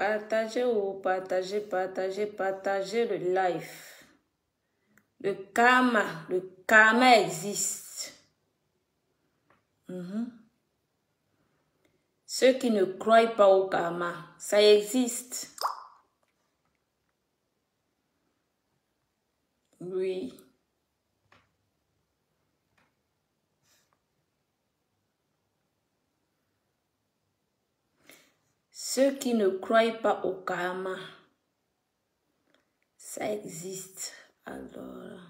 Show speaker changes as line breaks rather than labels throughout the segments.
Partagez ou partagez, partagez, partagez le live. Le karma existe. Ceux qui ne croient pas au karma, ça existe. Oui. Ceux qui ne croient pas au karma, ça existe. Alors,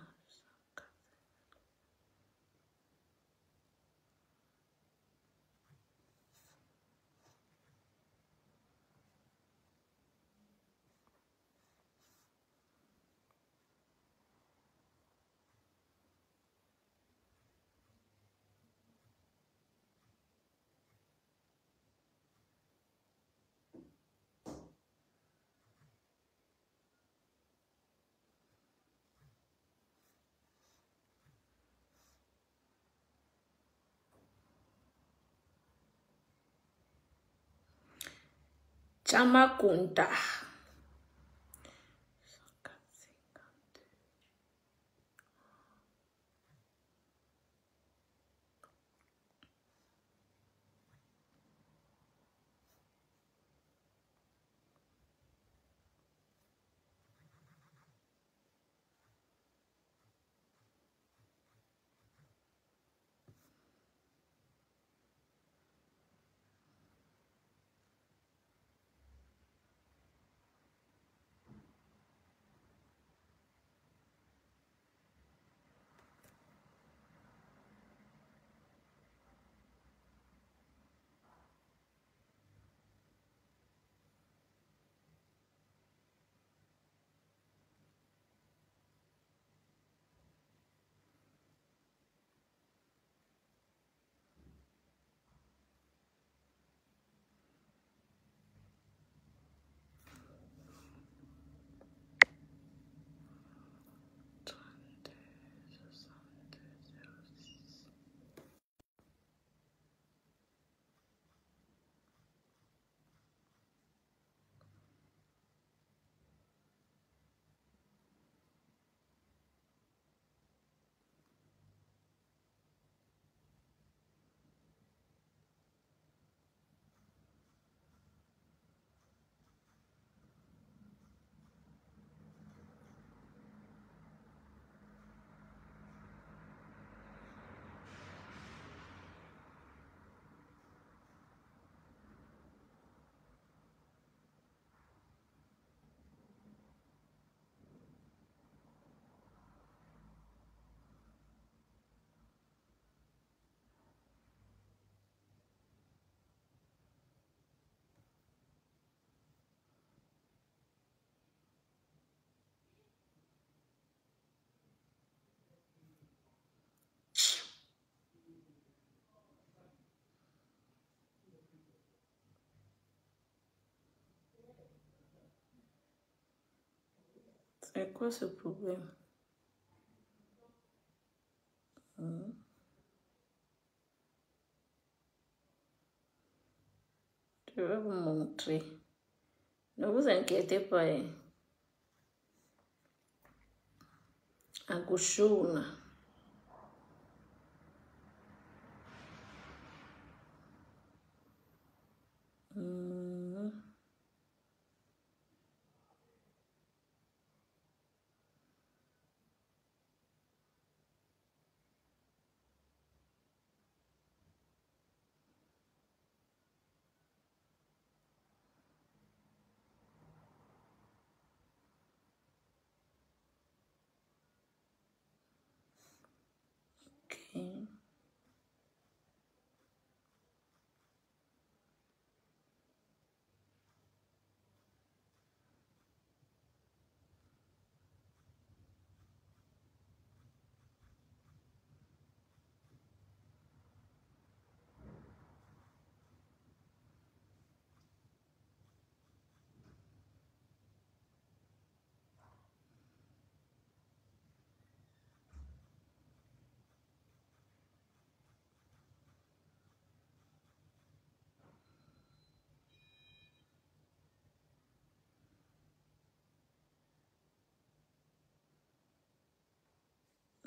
Chamakunta. C'est quoi ce problème? Je vais vous montrer. Ne vous inquiétez pas. Angushuna. Okay.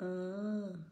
Hmm.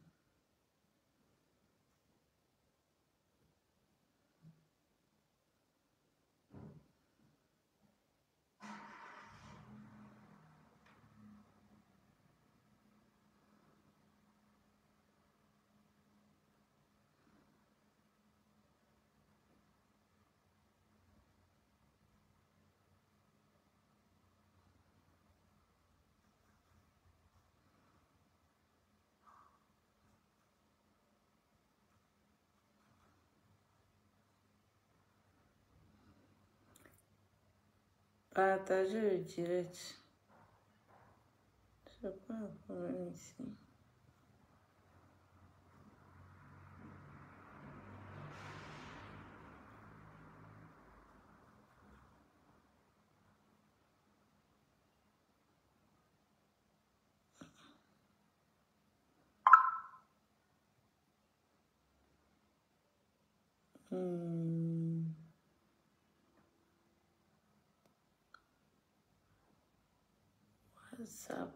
Partager le direct. C'est pas un problème ici. Hmm. WhatsApp.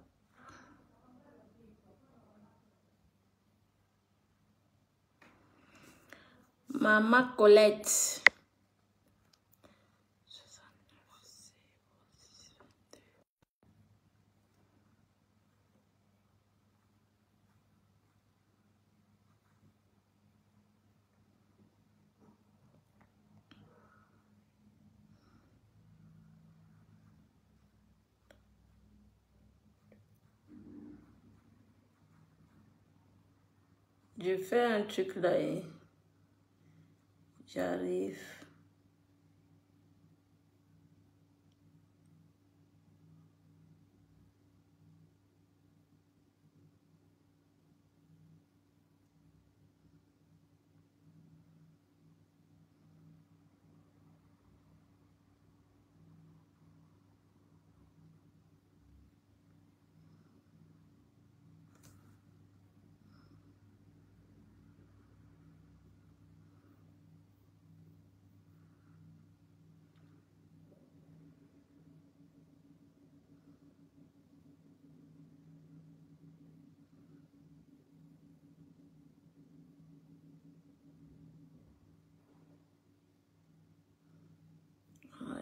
Maman Colette. Je fais un truc là et j'arrive.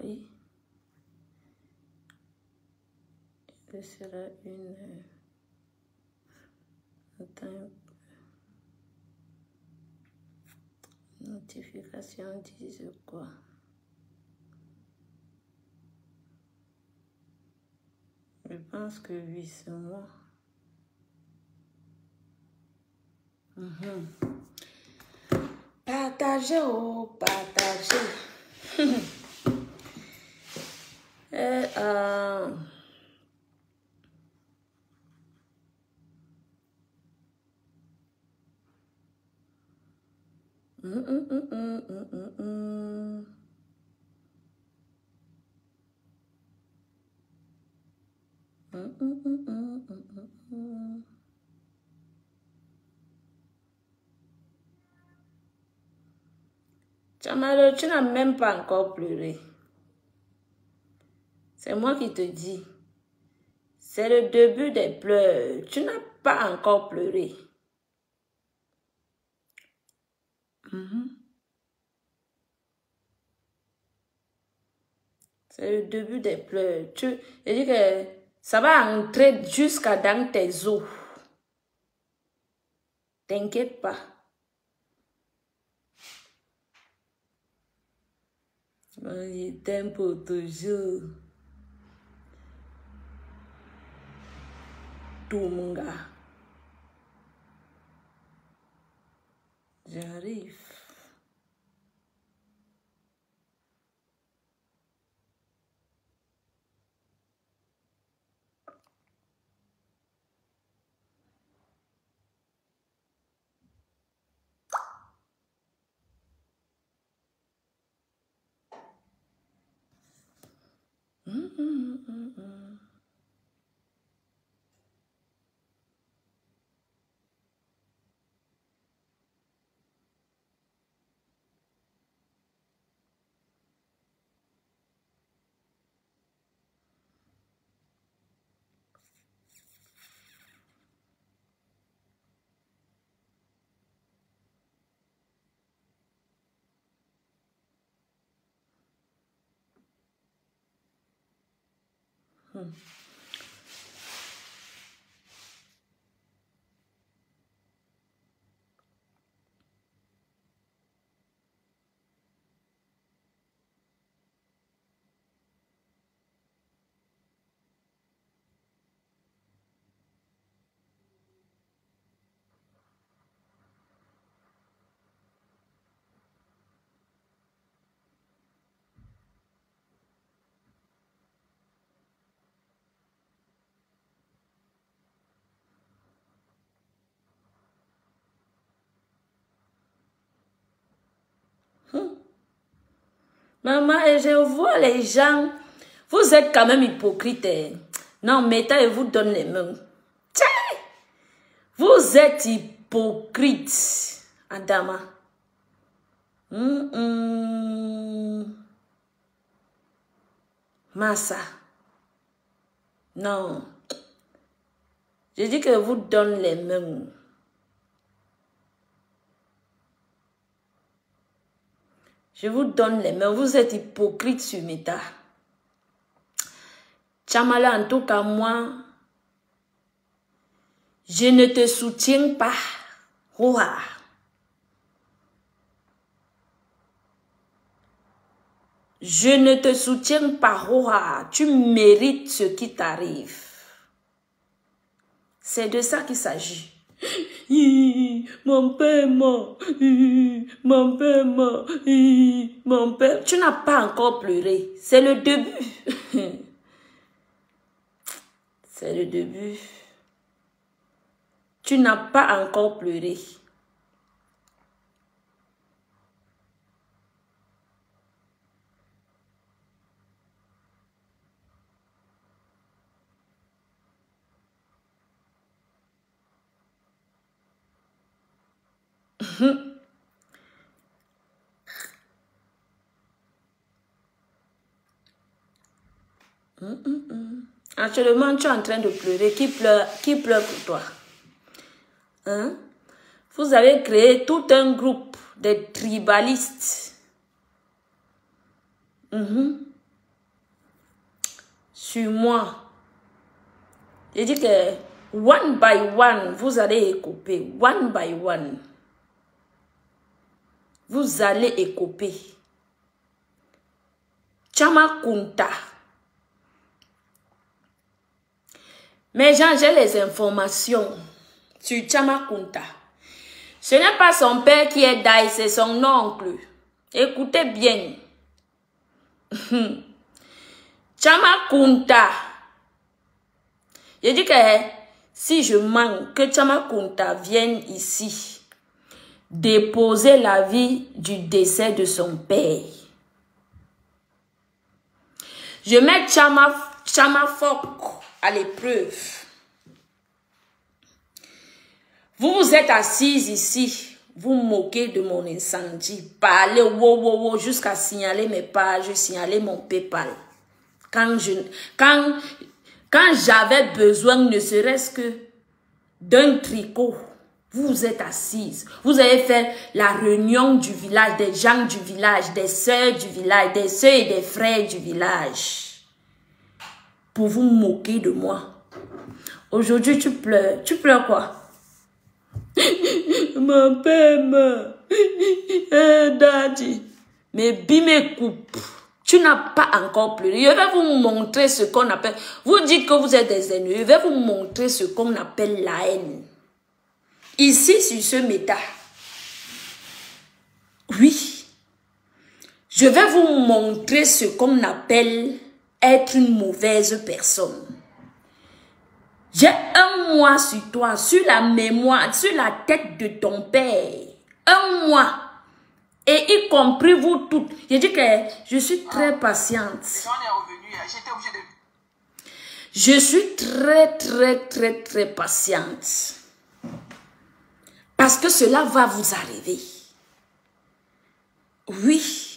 Oui. Ce sera une... Attends. Notification disent quoi? Je pense que oui, c'est moi. Partagez, oh, partagez. Et, hum, hum, hum, hum, hum, hum, hum. Hum, hum, hum, hum, hum, hum, hum. Chamalo, tu n'as même pas encore pleuré. C'est moi qui te dis. C'est le début des pleurs. Tu n'as pas encore pleuré. C'est le début des pleurs. Je dis que ça va entrer jusqu'à dans tes os. T'inquiète pas. Je t'aime pour toujours. Tout mon gars. J'arrive. Maman, et je vois les gens, vous êtes quand même hypocrite. Hein? Non, Meta, et vous donne les mains. Tiens, vous êtes hypocrite, Adama. Massa. Non. Je dis que vous donne les mains. Je vous donne les mains. Vous êtes hypocrite sur Meta. Chamala, en tout cas, moi, je ne te soutiens pas. Ouah. Je ne te soutiens pas. Ouah. Tu mérites ce qui t'arrive. C'est de ça qu'il s'agit. Mon père est mort. Mon père est mort. Mon père. Tu n'as pas encore pleuré. C'est le début. C'est le début. Tu n'as pas encore pleuré. Actuellement, tu es en train de pleurer. Qui pleure pour toi? Hein? Vous avez créé tout un groupe de tribalistes. Sur moi. J'ai dit que one by one, vous allez écoper. One by one. Vous allez écoper. Chama Kunta. Mais j'ai les informations sur Chama Kunta. Ce n'est pas son père qui est Daï, c'est son oncle. Écoutez bien. Chama Kunta. Je dis que si je manque, que Chama Kunta vienne ici déposer l'avis du décès de son père. Je mets Chama Fok à l'épreuve. Vous êtes assises ici, vous moquez de mon incendie, parlez wow, jusqu'à signaler mes pages, signaler mon PayPal. Quand j'avais besoin ne serait-ce que d'un tricot, vous êtes assises. Vous avez fait la réunion du village, des gens du village, des sœurs du village, des sœurs et des frères du village. Pour vous moquer de moi. Aujourd'hui, tu pleures. Tu pleures quoi? Mon père meurt. Daddy. Mais bime coupe. Tu n'as pas encore pleuré. Je vais vous montrer ce qu'on appelle... Vous dites que vous êtes des ennemis. Je vais vous montrer ce qu'on appelle la haine. Ici, sur ce méta. Oui. Je vais vous montrer ce qu'on appelle être une mauvaise personne. J'ai un mois sur toi, sur la mémoire, sur la tête de ton père. Un mois. Et y compris vous toutes. Je dis que je suis très patiente. Je suis très patiente. Parce que cela va vous arriver. Oui.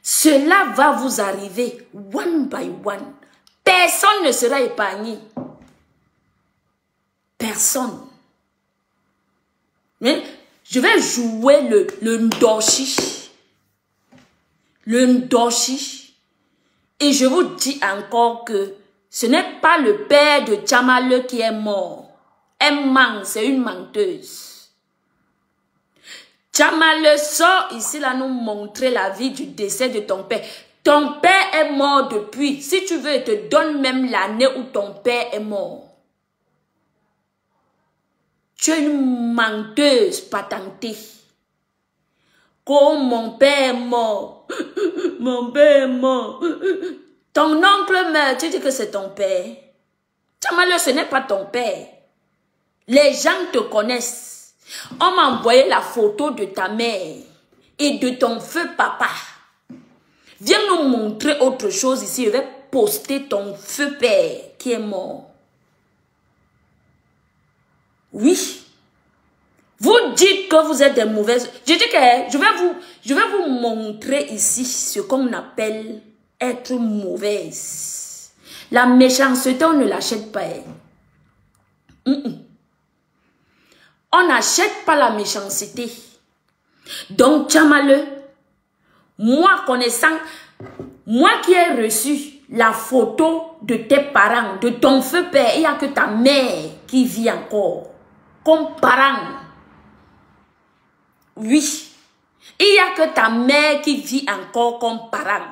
Cela va vous arriver one by one. Personne ne sera épargné. Personne. Mais je vais jouer le ndoshi. Le ndoshi. Et je vous dis encore que ce n'est pas le père de Tchamale qui est mort. Elle ment, c'est une menteuse. Tchamale sort ici là nous montrer la vie du décès de ton père. Ton père est mort depuis. Si tu veux, il te donne même l'année où ton père est mort. Tu es une menteuse patentée. Comme mon père est mort. Mon père est mort. Ton oncle meurt, tu dis que c'est ton père. Tchamale, ce n'est pas ton père. Les gens te connaissent. On m'a envoyé la photo de ta mère et de ton feu papa. Viens nous montrer autre chose ici. Je vais poster ton feu père qui est mort. Oui. Vous dites que vous êtes des mauvaises. Je dis que je vais vous montrer ici ce qu'on appelle être mauvaise. La méchanceté, on ne l'achète pas. On n'achète pas la méchanceté. Donc, Tchamale, moi connaissant, moi qui ai reçu la photo de tes parents, de ton feu père, il n'y a que ta mère qui vit encore comme parent. Oui, il n'y a que ta mère qui vit encore comme parent.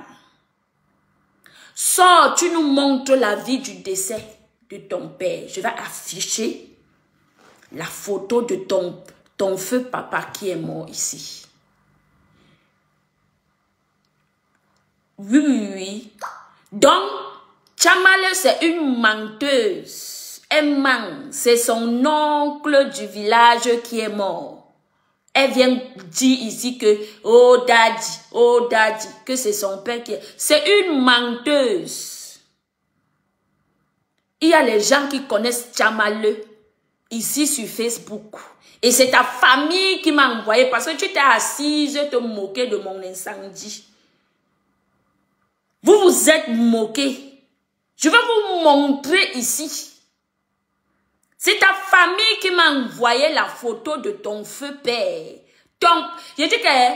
Sors, tu nous montres la vie du décès de ton père. Je vais afficher la photo de ton feu papa qui est mort ici. Oui. Donc, Tchamale, c'est une menteuse. Elle ment. C'est son oncle du village qui est mort. Elle vient dire ici que, oh daddy, que c'est son père qui est... C'est une menteuse. Il y a les gens qui connaissent Tchamale ici sur Facebook. Et c'est ta famille qui m'a envoyé parce que tu t'es assise te moquer de mon incendie. Vous vous êtes moqué. Je vais vous montrer ici. C'est ta famille qui m'a envoyé la photo de ton feu père. Je dis que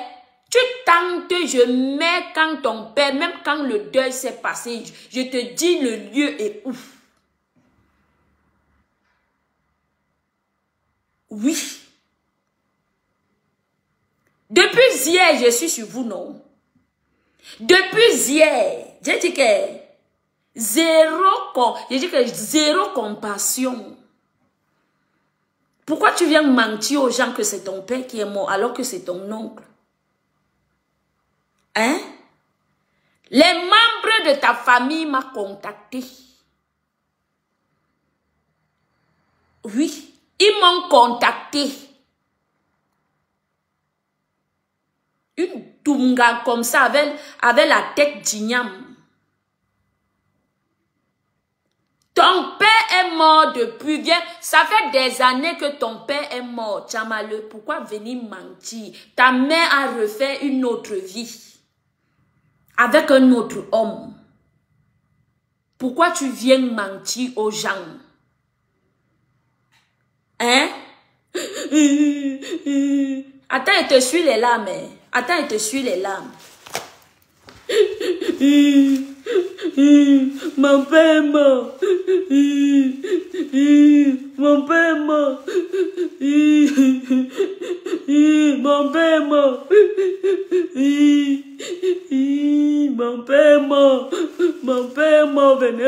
tu tentes, je mets quand ton père, même quand le deuil s'est passé, je te dis le lieu et où. Oui. Depuis hier, je suis sur vous, non? Depuis hier, j'ai dit que zéro compassion. Pourquoi tu viens mentir aux gens que c'est ton père qui est mort alors que c'est ton oncle? Hein? Les membres de ta famille m'ont contacté. Oui, ils m'ont contacté. Une tunga comme ça avec la tête d'igname. Ton père est mort depuis bien. Ça fait des années que ton père est mort, Tchamale. Pourquoi venir mentir? Ta mère a refait une autre vie. Avec un autre homme. Pourquoi tu viens mentir aux gens? Hein? Attends, il te suit les larmes. Attends, il te suit les larmes. Mon père est mort. Mon père est mort. Mon père est mort. Mon père est mort. Mon père est mort, venez.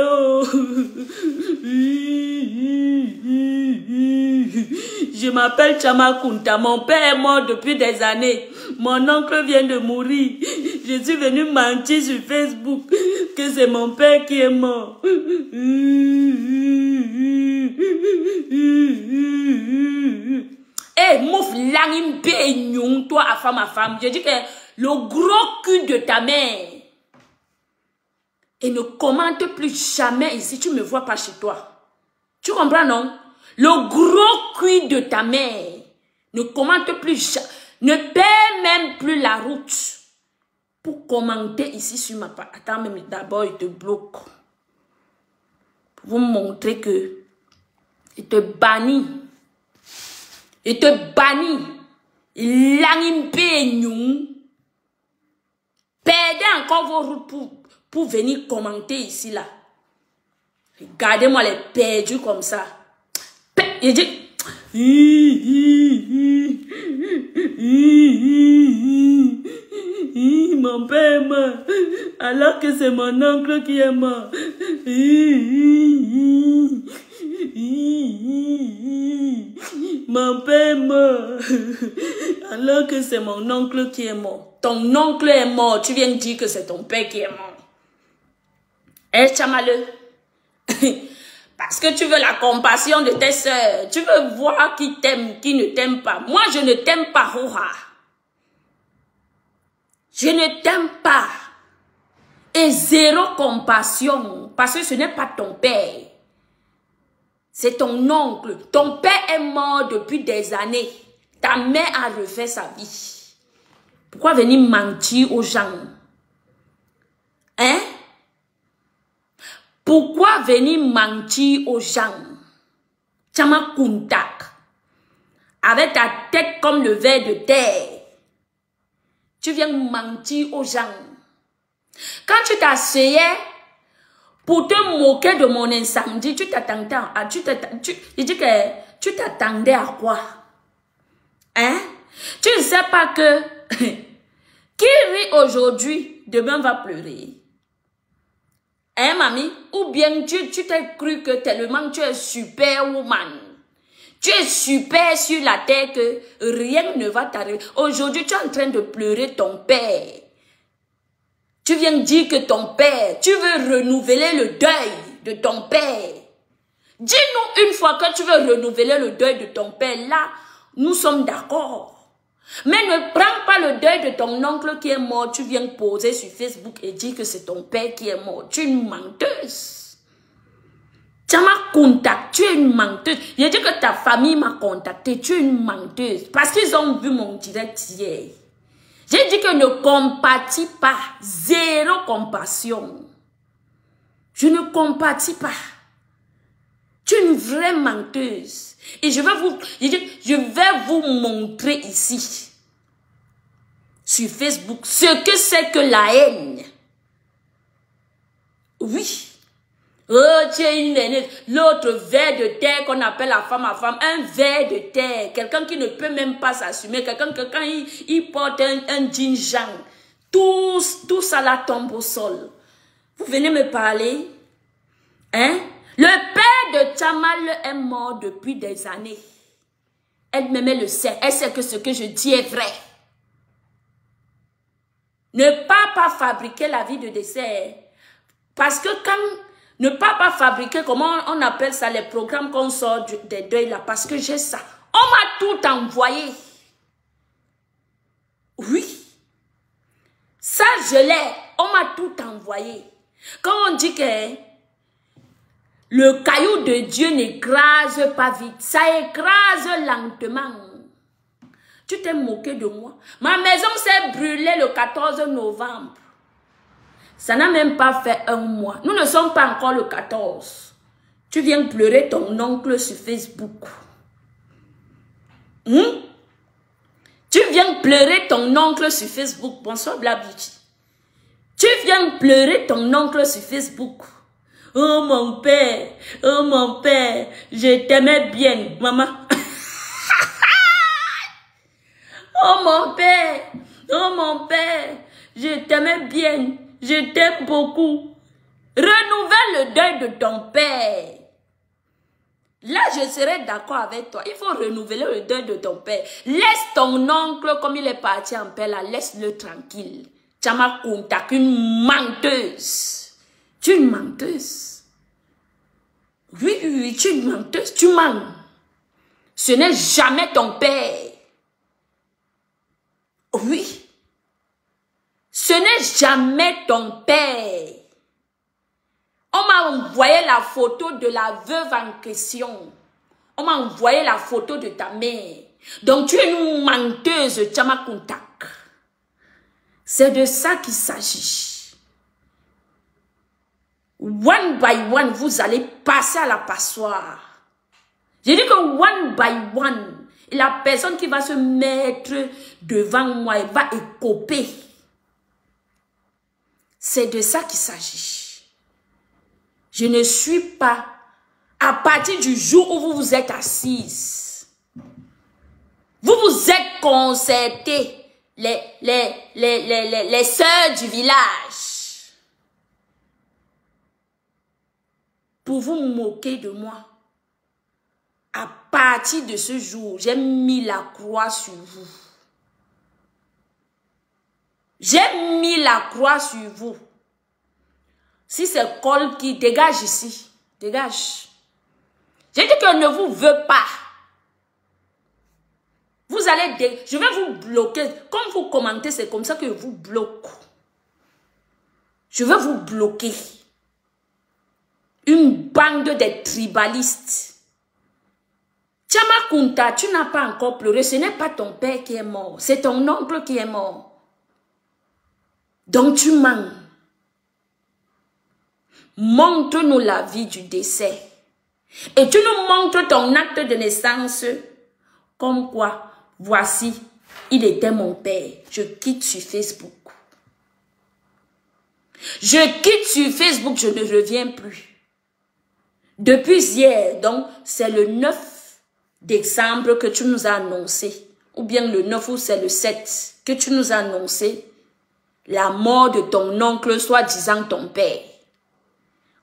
Je m'appelle Chama Kunta. Mon père est mort depuis des années. Mon oncle vient de mourir. Je suis venu mentir sur Facebook que c'est mon père qui est mort. Eh, mouf langim beignon, toi, à femme. Je dis que le gros cul de ta mère. Et ne commente plus jamais ici. Tu ne me vois pas chez toi. Tu comprends, non? Le gros cul de ta mère. Ne commente plus jamais. Ne paie même plus la route. Pour commenter ici sur ma page. Attends, même d'abord, il te bloque. Pour vous montrer que il te bannit. Il te bannit. Il langimpe nous. Perdez encore vos routes pour venir commenter ici, là. Regardez-moi les perdus comme ça. Il dit... Mon père est mort, alors que c'est mon oncle qui est mort. Mon père est mort, alors que c'est mon oncle qui est mort. Ton oncle est mort, tu viens de dire que c'est ton père qui est mort. Eh, Chamaleux, parce que tu veux la compassion de tes soeurs, tu veux voir qui t'aime, qui ne t'aime pas. Moi, je ne t'aime pas, Roha. Je ne t'aime pas. Et zéro compassion, parce que ce n'est pas ton père. C'est ton oncle. Ton père est mort depuis des années. Ta mère a refait sa vie. Pourquoi venir mentir aux gens? Hein? Pourquoi venir mentir aux gens? Chama Kuntak. Avec ta tête comme le ver de terre. Tu viens mentir aux gens. Quand tu t'asseyais pour te moquer de mon incendie, tu t'attendais à... Je dis que tu t'attendais à quoi? Hein? Tu ne sais pas que... qui rit aujourd'hui, demain va pleurer. Hein, mamie? Ou bien tu t'es cru que tellement tu es superwoman. Tu es super sur la terre que rien ne va t'arriver. Aujourd'hui, tu es en train de pleurer ton père. Tu viens dire que ton père, tu veux renouveler le deuil de ton père. Dis-nous une fois que tu veux renouveler le deuil de ton père. Là, nous sommes d'accord. Mais ne prends pas le deuil de ton oncle qui est mort. Tu viens poser sur Facebook et dire que c'est ton père qui est mort. Tu es une menteuse. Tu m'as contacté, tu es une menteuse. J'ai dit que ta famille m'a contacté, tu es une menteuse. Parce qu'ils ont vu mon direct hier. J'ai dit que ne compatis pas. Zéro compassion. Je ne compatis pas. Tu es une vraie menteuse. Et je vais vous montrer ici, sur Facebook, ce que c'est que la haine. Oui. Oh, tu es une aînée. L'autre ver de terre qu'on appelle la femme à femme. Un ver de terre. Quelqu'un qui ne peut même pas s'assumer. Quelqu'un que quand il porte un jean jaune, tout ça là tombe au sol. Vous venez me parler? Hein? Le père de Chamal est mort depuis des années. Elle-même le sait. Elle sait que ce que je dis est vrai. Ne pas fabriquer la vie de dessert. Parce que quand... Ne pas fabriquer, comment on appelle ça, les programmes qu'on sort des deuils là, parce que j'ai ça. On m'a tout envoyé. Oui. Ça, je l'ai. On m'a tout envoyé. Quand on dit que le caillou de Dieu n'écrase pas vite, ça écrase lentement. Tu t'es moqué de moi. Ma maison s'est brûlée le 14 novembre. Ça n'a même pas fait un mois. Nous ne sommes pas encore le 14. Tu viens pleurer ton oncle sur Facebook. Tu viens pleurer ton oncle sur Facebook. Bonsoir Blabiti. Tu viens pleurer ton oncle sur Facebook. Oh mon père, je t'aimais bien, maman. Oh mon père, je t'aimais bien. Je t'aime beaucoup. Renouvelle le deuil de ton père. Là, je serai d'accord avec toi. Il faut renouveler le deuil de ton père. Laisse ton oncle, comme il est parti en paix, là, laisse-le tranquille. Chama Kuntak, une menteuse. Tu es une menteuse. Oui, tu es une menteuse. Tu mens. Ce n'est jamais ton père. Oui. Ce n'est jamais ton père. On m'a envoyé la photo de la veuve en question. On m'a envoyé la photo de ta mère. Donc tu es une menteuse, Chama Kuntak. C'est de ça qu'il s'agit. One by one, vous allez passer à la passoire. J'ai dit que one by one, la personne qui va se mettre devant moi, elle va écoper. C'est de ça qu'il s'agit. Je ne suis pas, à partir du jour où vous vous êtes assise, vous vous êtes concertés, les sœurs du village, pour vous moquer de moi. À partir de ce jour, j'ai mis la croix sur vous. J'ai mis la croix sur vous. Si c'est Cole qui dégage ici, dégage. J'ai dit que ne vous veux pas. Vous allez, je vais vous bloquer. Comme vous commentez, c'est comme ça que je vous bloque. Je vais vous bloquer. Une bande de tribalistes. Tchama Kunta, tu n'as pas encore pleuré. Ce n'est pas ton père qui est mort. C'est ton oncle qui est mort. Donc tu mens. Montre-nous la vie du décès. Et tu nous montres ton acte de naissance. Comme quoi, voici, il était mon père. Je quitte sur Facebook. Je quitte sur Facebook, je ne reviens plus. Depuis hier, donc, c'est le 9 décembre que tu nous as annoncé. Ou bien le 9 ou c'est le 7 que tu nous as annoncé. La mort de ton oncle, soi-disant ton père.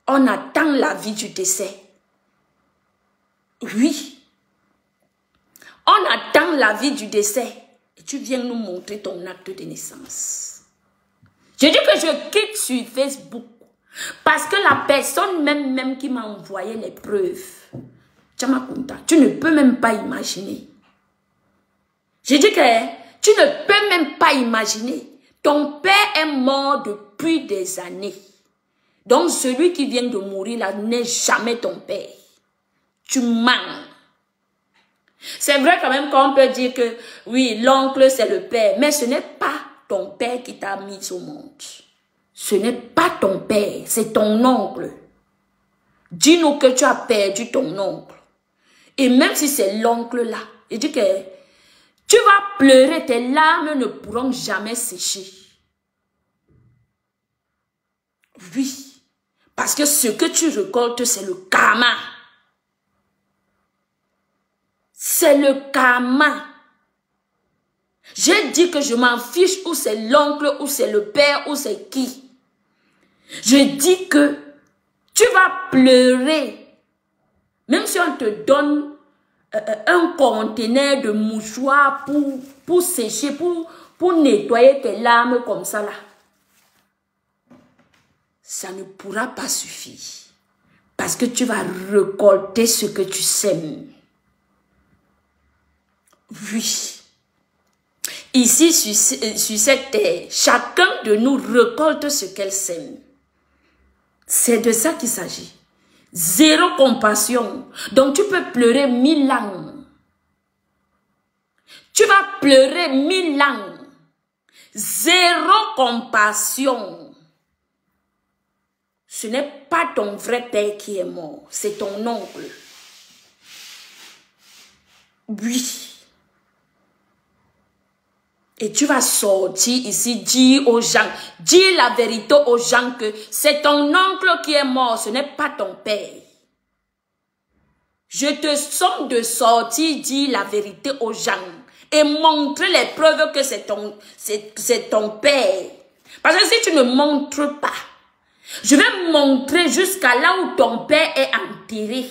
On attend la vie du décès. Oui. On attend la vie du décès. Et tu viens nous montrer ton acte de naissance. Je dis que je quitte sur Facebook. Parce que la personne même qui m'a envoyé les preuves. Tchamakunta, tu ne peux même pas imaginer. Je dis que tu ne peux même pas imaginer. Ton père est mort depuis des années. Donc celui qui vient de mourir là n'est jamais ton père. Tu mens. C'est vrai quand même qu'on peut dire que oui, l'oncle c'est le père. Mais ce n'est pas ton père qui t'a mis au monde. Ce n'est pas ton père, c'est ton oncle. Dis-nous que tu as perdu ton oncle. Et même si c'est l'oncle là, il dit que tu vas pleurer, tes larmes ne pourront jamais sécher. Oui, parce que ce que tu récoltes, c'est le karma. C'est le karma. J'ai dit que je m'en fiche où c'est l'oncle, où c'est le père, où c'est qui. Je dis que tu vas pleurer. Même si on te donne un conteneur de mouchoirs pour sécher, pour nettoyer tes larmes comme ça là. Ça ne pourra pas suffire. Parce que tu vas récolter ce que tu sèmes. Oui. Ici, sur cette terre, chacun de nous récolte ce qu'elle sème. C'est de ça qu'il s'agit. Zéro compassion. Donc tu peux pleurer 1000 ans. Tu vas pleurer 1000 ans. Zéro compassion. Ce n'est pas ton vrai père qui est mort. C'est ton oncle. Oui. Et tu vas sortir ici, dire aux gens, dire la vérité aux gens que c'est ton oncle qui est mort, ce n'est pas ton père. Je te somme de sortir, dire la vérité aux gens et montrer les preuves que c'est ton père. Parce que si tu ne montres pas, je vais montrer jusqu'à là où ton père est enterré.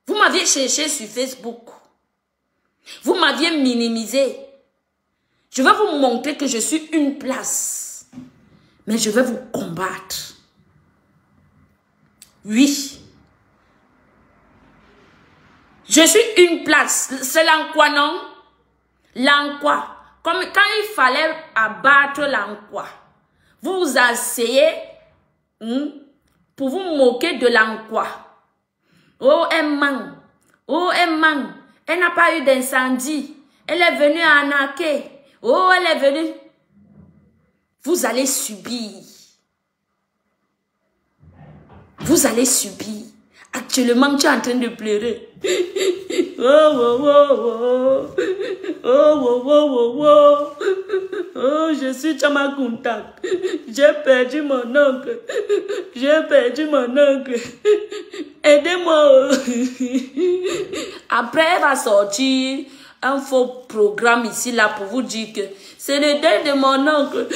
Vous m'aviez cherché sur Facebook. Vous m'aviez minimisé. Je vais vous montrer que je suis une place. Mais je vais vous combattre. Oui. Je suis une place. C'est l'Ankwa, non? L'Ankwa. Comme quand il fallait abattre l'Ankwa. Vous vous asseyez pour vous moquer de l'Ankwa. Oh, Emman. Oh, Emman. Elle n'a pas eu d'incendie. Elle est venue à Anaké. Oh, elle est venue. Vous allez subir. Vous allez subir. Actuellement, tu es en train de pleurer. Oh, oh, oh, oh. Oh, oh, oh, oh, oh. Oh, je suis Chama Kuntak. J'ai perdu mon oncle. J'ai perdu mon oncle. Aidez-moi. Après, elle va sortir un faux programme ici, là, pour vous dire que c'est le deuil de mon oncle.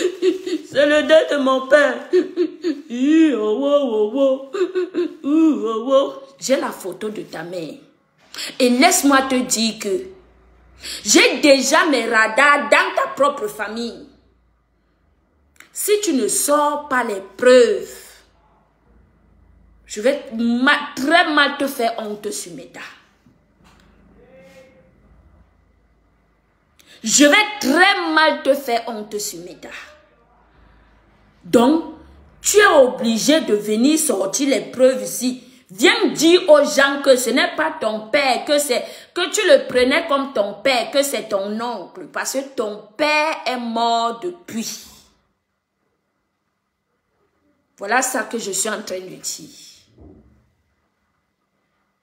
C'est le deuil de mon père. J'ai la photo de ta mère. Et laisse-moi te dire que j'ai déjà mes radars dans ta propre famille. Si tu ne sors pas les preuves, je vais très mal te faire honte sur Meta. Je vais très mal te faire honte sur Meta. Donc, tu es obligé de venir sortir les preuves ici. Viens dire aux gens que ce n'est pas ton père, que tu le prenais comme ton père, que c'est ton oncle. Parce que ton père est mort depuis. Voilà ça que je suis en train de dire.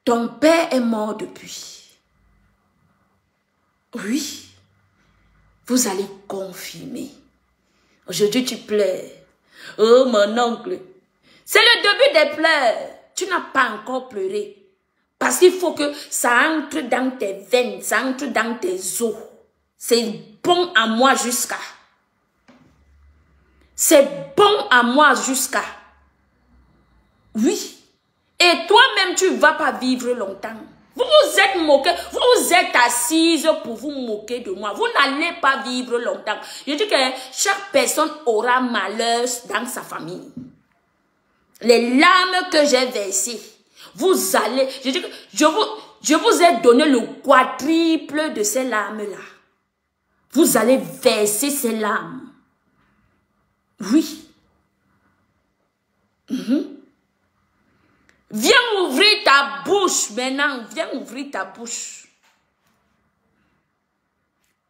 Ton père est mort depuis. Oui. Vous allez confirmer. Aujourd'hui, tu pleures. Oh, mon oncle. C'est le début des pleurs. Tu n'as pas encore pleuré. Parce qu'il faut que ça entre dans tes veines, ça entre dans tes os. C'est bon à moi jusqu'à. C'est bon à moi jusqu'à. Oui. Et toi-même, tu ne vas pas vivre longtemps. Vous vous êtes moqué, vous êtes assise pour vous moquer de moi. Vous n'allez pas vivre longtemps. Je dis que chaque personne aura malheur dans sa famille. Les larmes que j'ai versées, vous allez, je dis que je vous ai donné le quadruple de ces larmes-là. Vous allez verser ces larmes. Oui. Viens ouvrir ta bouche maintenant. Viens ouvrir ta bouche.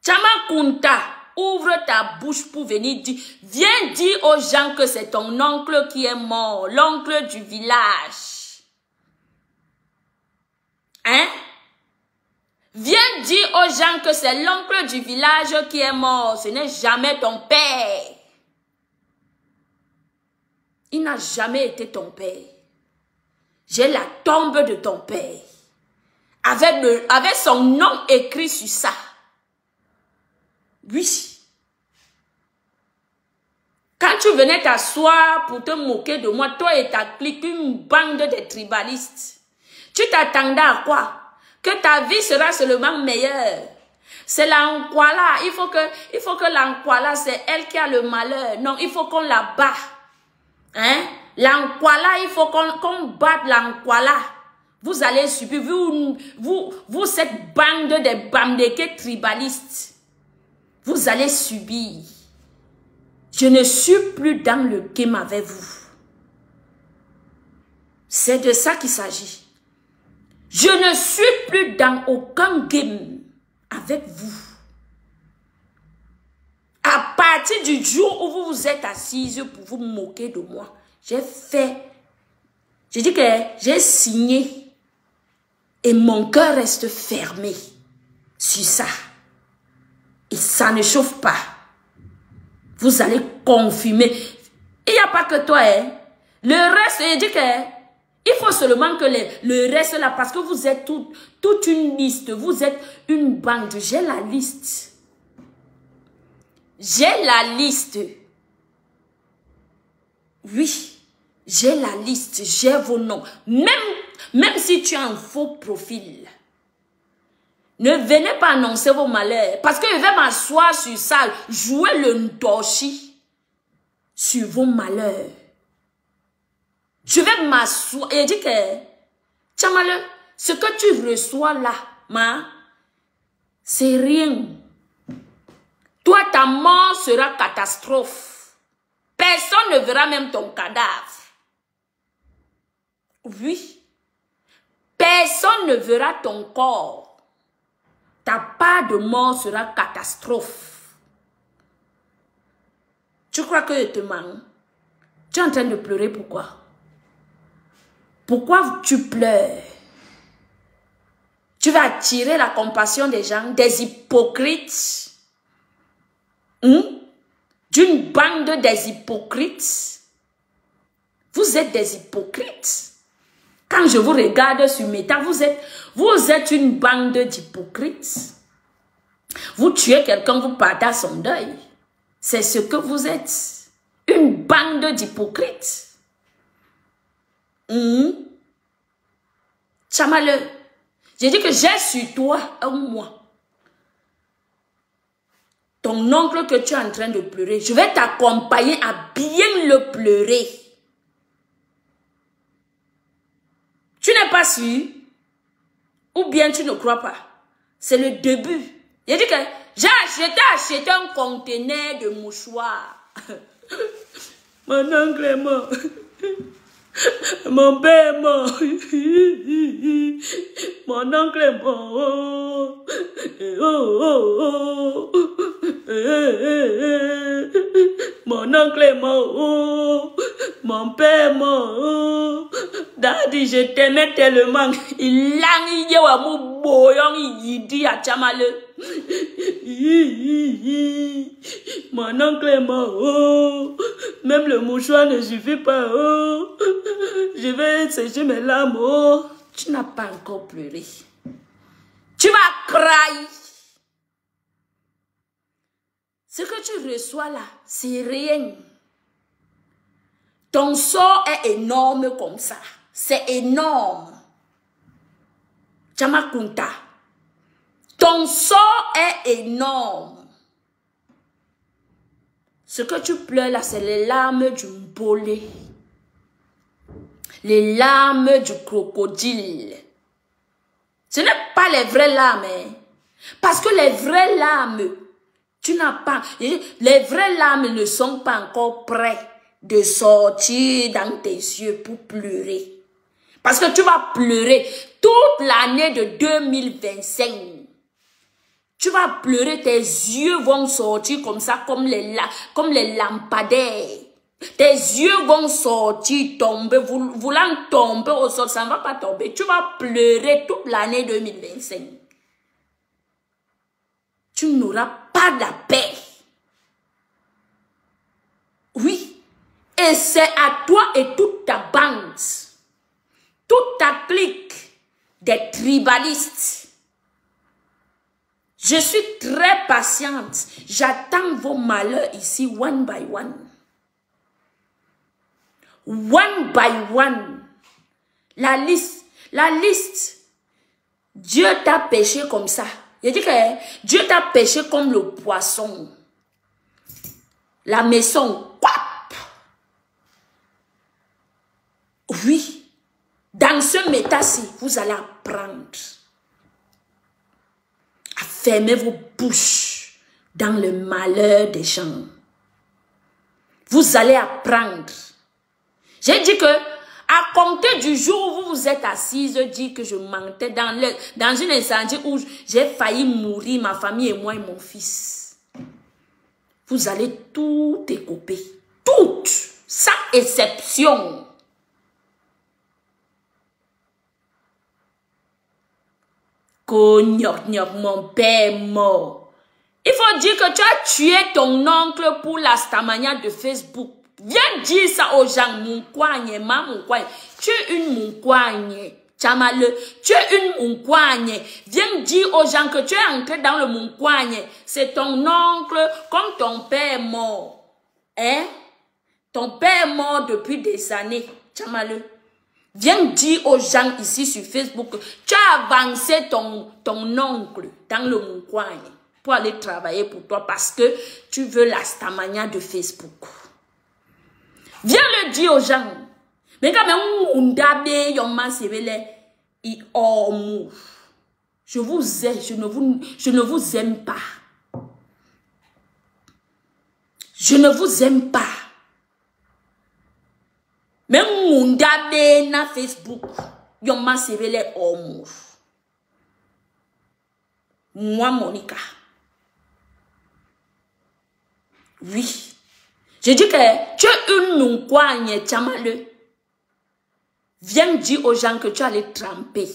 Chama Kunta, ouvre ta bouche pour venir dire. Viens dire aux gens que c'est ton oncle qui est mort. L'oncle du village. Hein? Viens dire aux gens que c'est l'oncle du village qui est mort. Ce n'est jamais ton père. Il n'a jamais été ton père. J'ai la tombe de ton père. Avec son nom écrit sur ça. Oui. Quand tu venais t'asseoir pour te moquer de moi, toi et ta clique, une bande de tribalistes, tu t'attendais à quoi? Que ta vie sera seulement meilleure. C'est l'Ankwala. Il faut que l'Ankwala, c'est elle qui a le malheur. Non, il faut qu'on la bat. Hein? L'Ankwala, il faut qu'on batte l'Ankwala. Vous allez subir, vous cette bande de bamdeke tribalistes. Vous allez subir. Je ne suis plus dans le game avec vous. C'est de ça qu'il s'agit. Je ne suis plus dans aucun game avec vous. À partir du jour où vous vous êtes assise pour vous moquer de moi, je dis que j'ai signé et mon cœur reste fermé sur ça. Et ça ne chauffe pas. Vous allez confirmer. Il n'y a pas que toi, hein. Le reste, je dis que il faut seulement que le reste là, parce que vous êtes toute une liste, vous êtes une bande. J'ai la liste. J'ai la liste. Oui, j'ai la liste, j'ai vos noms. Même si tu as un faux profil, ne venez pas annoncer vos malheurs. Parce que je vais m'asseoir sur ça, jouer le ndoshi sur vos malheurs. Je vais m'asseoir et dire que, Tchamale, ce que tu reçois là, c'est rien. Toi, ta mort sera catastrophe. Personne ne verra même ton cadavre. Oui. Personne ne verra ton corps. Ta part de mort sera catastrophe. Tu crois que je te mens? Tu es en train de pleurer, pourquoi? Pourquoi tu pleures? Tu vas attirer la compassion des gens, des hypocrites. D'une bande des hypocrites. Vous êtes des hypocrites. Quand je vous regarde sur Meta, vous êtes une bande d'hypocrites. Vous tuez quelqu'un, vous partez à son deuil. C'est ce que vous êtes. Une bande d'hypocrites. Chamale, j'ai dit que j'ai sur toi un mois. Ton oncle que tu es en train de pleurer, je vais t'accompagner à bien le pleurer. Tu n'es pas sûr? Ou bien tu ne crois pas? C'est le début. J'ai dit que j'ai acheté un conteneur de mouchoirs. Mon oncle est mort. Mon père est mort. Mon oncle est mort. Mon oncle est mort. Mon père est mort. Daddy, je t'aimais tellement. Il langue wa mu boyong yidi a chamale. Mon oncle est mort. Même le mouchoir ne suffit pas. Je vais sécher mes larmes. Tu n'as pas encore pleuré. Tu vas crier. Ce que tu reçois là, c'est rien. Ton sort est énorme comme ça. C'est énorme. Chamakunta. Ton sort est énorme. Ce que tu pleures là, c'est les larmes du mbolé. Les larmes du crocodile. Ce n'est pas les vraies larmes. Hein? Parce que les vraies larmes, tu n'as pas... Les vraies larmes ne sont pas encore prêtes de sortir dans tes yeux pour pleurer. Parce que tu vas pleurer toute l'année de 2025. Tu vas pleurer, tes yeux vont sortir comme ça, comme les lampadaires. Tes yeux vont sortir, tomber, voulant tomber au sol, ça ne va pas tomber. Tu vas pleurer toute l'année 2025. Tu n'auras pas de la paix. Oui. Et c'est à toi et toute ta bande, toute ta clique des tribalistes. Je suis très patiente. J'attends vos malheurs ici, one by one. One by one. La liste. Dieu t'a péché comme ça. Je dis que Dieu t'a péché comme le poisson. La maison, quap. Oui. Dans ce méta-ci, vous allez apprendre à fermer vos bouches dans le malheur des gens. Vous allez apprendre. J'ai dit que, à compter du jour où vous vous êtes assise, dit que je mentais dans une incendie où j'ai failli mourir, ma famille et moi et mon fils. Vous allez tout écoper. Toutes, sans exception. Mon père est mort. Il faut dire que tu as tué ton oncle pour la stamania de Facebook. Viens dire ça aux gens, Moukouanye, ma Moukouanye. Tu es une Moukouanye, Chamale. Tu es une Moukouanye. Viens dire aux gens que tu es entré dans le Moukouanye. C'est ton oncle, comme ton père est mort. Hein? Ton père est mort depuis des années, Chamale. Viens dire aux gens ici sur Facebook que tu as avancé ton oncle dans le Moukouanye pour aller travailler pour toi parce que tu veux la stamania de Facebook. Viens le dire aux gens. Mais quand même, je vous aime, je ne vous aime pas. Je ne vous aime pas. Mais na Facebook, yoma sevele omu. Moi, Monica. Oui. Je dis que tu es une Moukouanye, Chamale. Viens dire aux gens que tu as les tremper.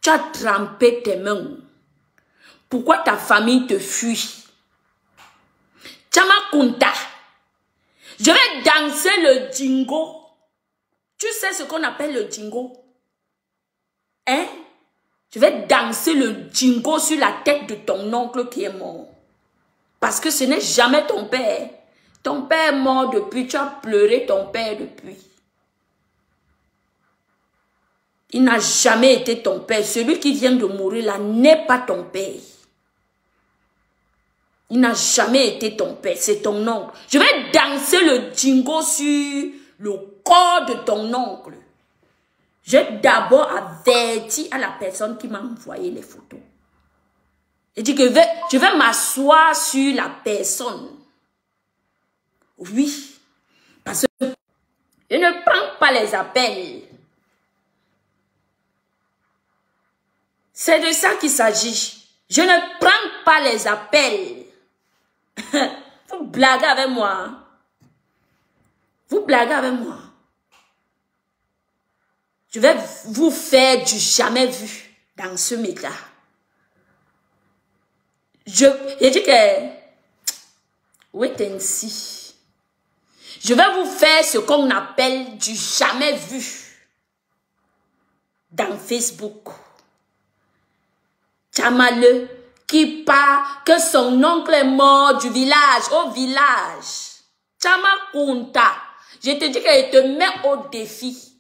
Tu as trempé tes mains. Pourquoi ta famille te fuit? Chama Kunta. Je vais danser le jingo. Tu sais ce qu'on appelle le jingo? Hein? Je vais danser le jingo sur la tête de ton oncle qui est mort. Parce que ce n'est jamais ton père. Ton père est mort depuis. Tu as pleuré ton père depuis. Il n'a jamais été ton père. Celui qui vient de mourir là n'est pas ton père. Il n'a jamais été ton père. C'est ton oncle. Je vais danser le jingo sur le corps de ton oncle. J'ai d'abord averti à la personne qui m'a envoyé les photos. J'ai dit que je vais m'asseoir sur la personne. Oui. Parce que je ne prends pas les appels. C'est de ça qu'il s'agit. Je ne prends pas les appels. Vous blaguez avec moi. Vous blaguez avec moi. Je vais vous faire du jamais vu dans ce média. J'ai dit que... Wait and see. Je vais vous faire ce qu'on appelle du jamais vu dans Facebook. Chamale qui part que son oncle est mort du village, au village. Chama Kunta. Je te dis que je te mets au défi.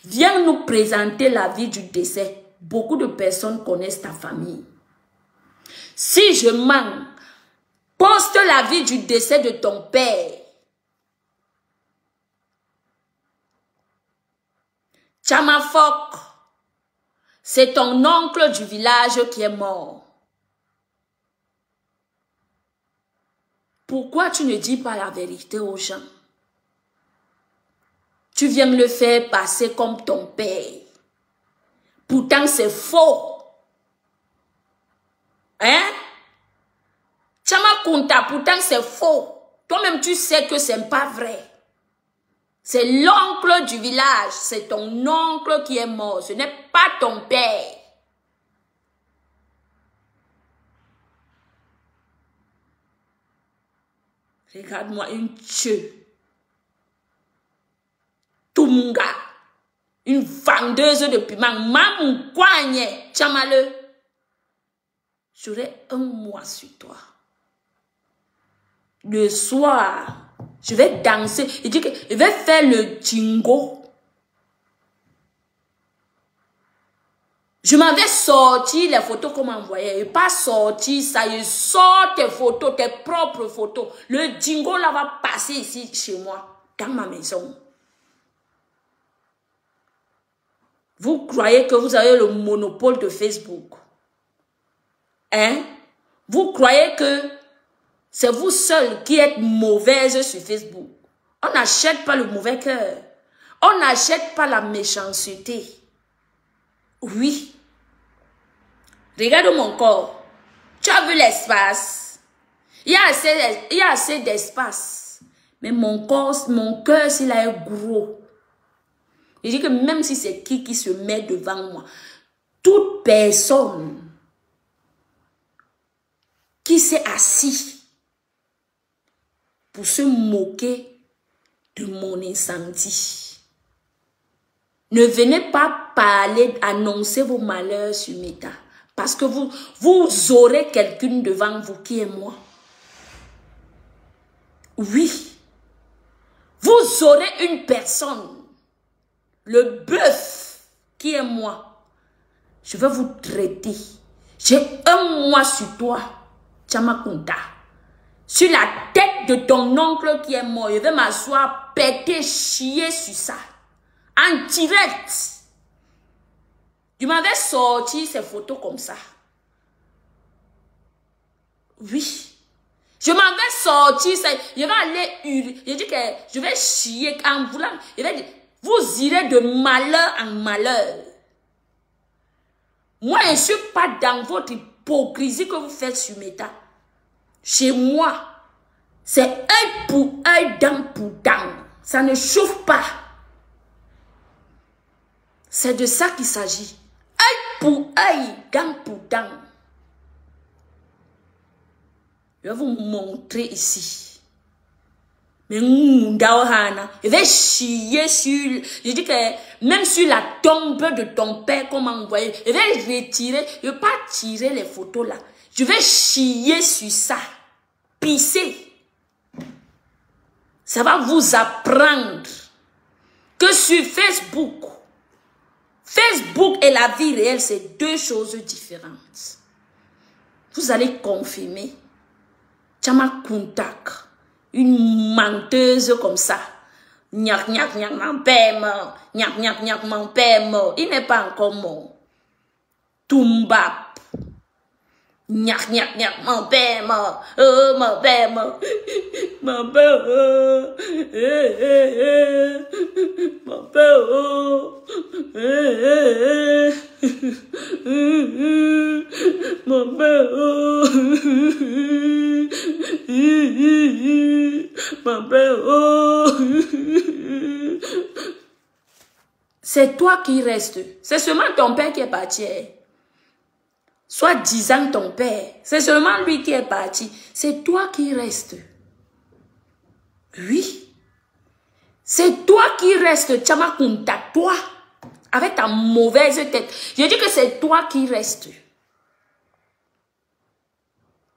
Viens nous présenter la vie du décès. Beaucoup de personnes connaissent ta famille. Si je mens, poste la vie du décès de ton père. Chamafok, c'est ton oncle du village qui est mort. Pourquoi tu ne dis pas la vérité aux gens? Tu viens le faire passer comme ton père. Pourtant, c'est faux. Hein? Chama Kunta, pourtant, c'est faux. Toi-même, tu sais que ce n'est pas vrai. C'est l'oncle du village. C'est ton oncle qui est mort. Ce n'est pas ton père. Regarde-moi une tcheu. Tunga. Une vendeuse de piment. Maman, coigne. Chamale. J'aurai un mois sur toi. Le soir, je vais danser. Il dit que je vais faire le jingo. Je m'avais sorti les photos qu'on m'envoyait. Je n'ai pas sorti ça. Je sors tes photos, tes propres photos. Le jingo là va passer ici chez moi, dans ma maison. Vous croyez que vous avez le monopole de Facebook? Hein? Vous croyez que c'est vous seul qui êtes mauvaise sur Facebook? On n'achète pas le mauvais cœur. On n'achète pas la méchanceté. Oui. Regarde mon corps. Tu as vu l'espace? Il y a assez d'espace. Mais mon corps, mon cœur, s'il est gros. Je dis que même si c'est qui se met devant moi, toute personne qui s'est assis pour se moquer de mon incendie, ne venez pas parler, annoncer vos malheurs sur Meta. Parce que vous aurez quelqu'un devant vous qui est moi. Oui. Vous aurez une personne. Le bœuf qui est moi. Je vais vous traiter. J'ai un mois sur toi. Chama Kunta. Sur la tête de ton oncle qui est mort. Je vais m'asseoir, péter, chier sur ça. En direct. Tu m'avais sorti ces photos comme ça. Oui. Je m'avais sorti ça. Je vais aller hurler. Je dis que je vais chier en voulant. Je vais dire, vous irez de malheur en malheur. Moi, je ne suis pas dans votre hypocrisie que vous faites sur Meta. Chez moi, c'est œil pour œil, dent pour dent. Ça ne chauffe pas. C'est de ça qu'il s'agit. Œil pour œil, dent pour dent. Je vais vous montrer ici. Mais je vais chier sur... Je dis que même sur la tombe de ton père qu'on m'a envoyé, je vais retirer, je ne vais pas tirer les photos là. Je vais chier sur ça. Pisser. Ça va vous apprendre que sur Facebook, Facebook et la vie réelle, c'est deux choses différentes. Vous allez confirmer. Chama Kuntak, une menteuse comme ça. Nyak, nyak, nyak, mon père mort. Nyak, nyak, nyak, mon père mort. Il n'est pas encore mort. Tumbap. Nyak, nyak, nyak, mon père mort. Oh, mon père mort. Mon père, oh. Mon père, oh. Mon père, oh. Mon père, oh. C'est toi qui restes. C'est seulement ton père qui est parti. Soit disant ton père. C'est seulement lui qui est parti. C'est toi qui restes. Oui. C'est toi qui restes. Chamakunta, toi. Avec ta mauvaise tête. Je dis que c'est toi qui restes.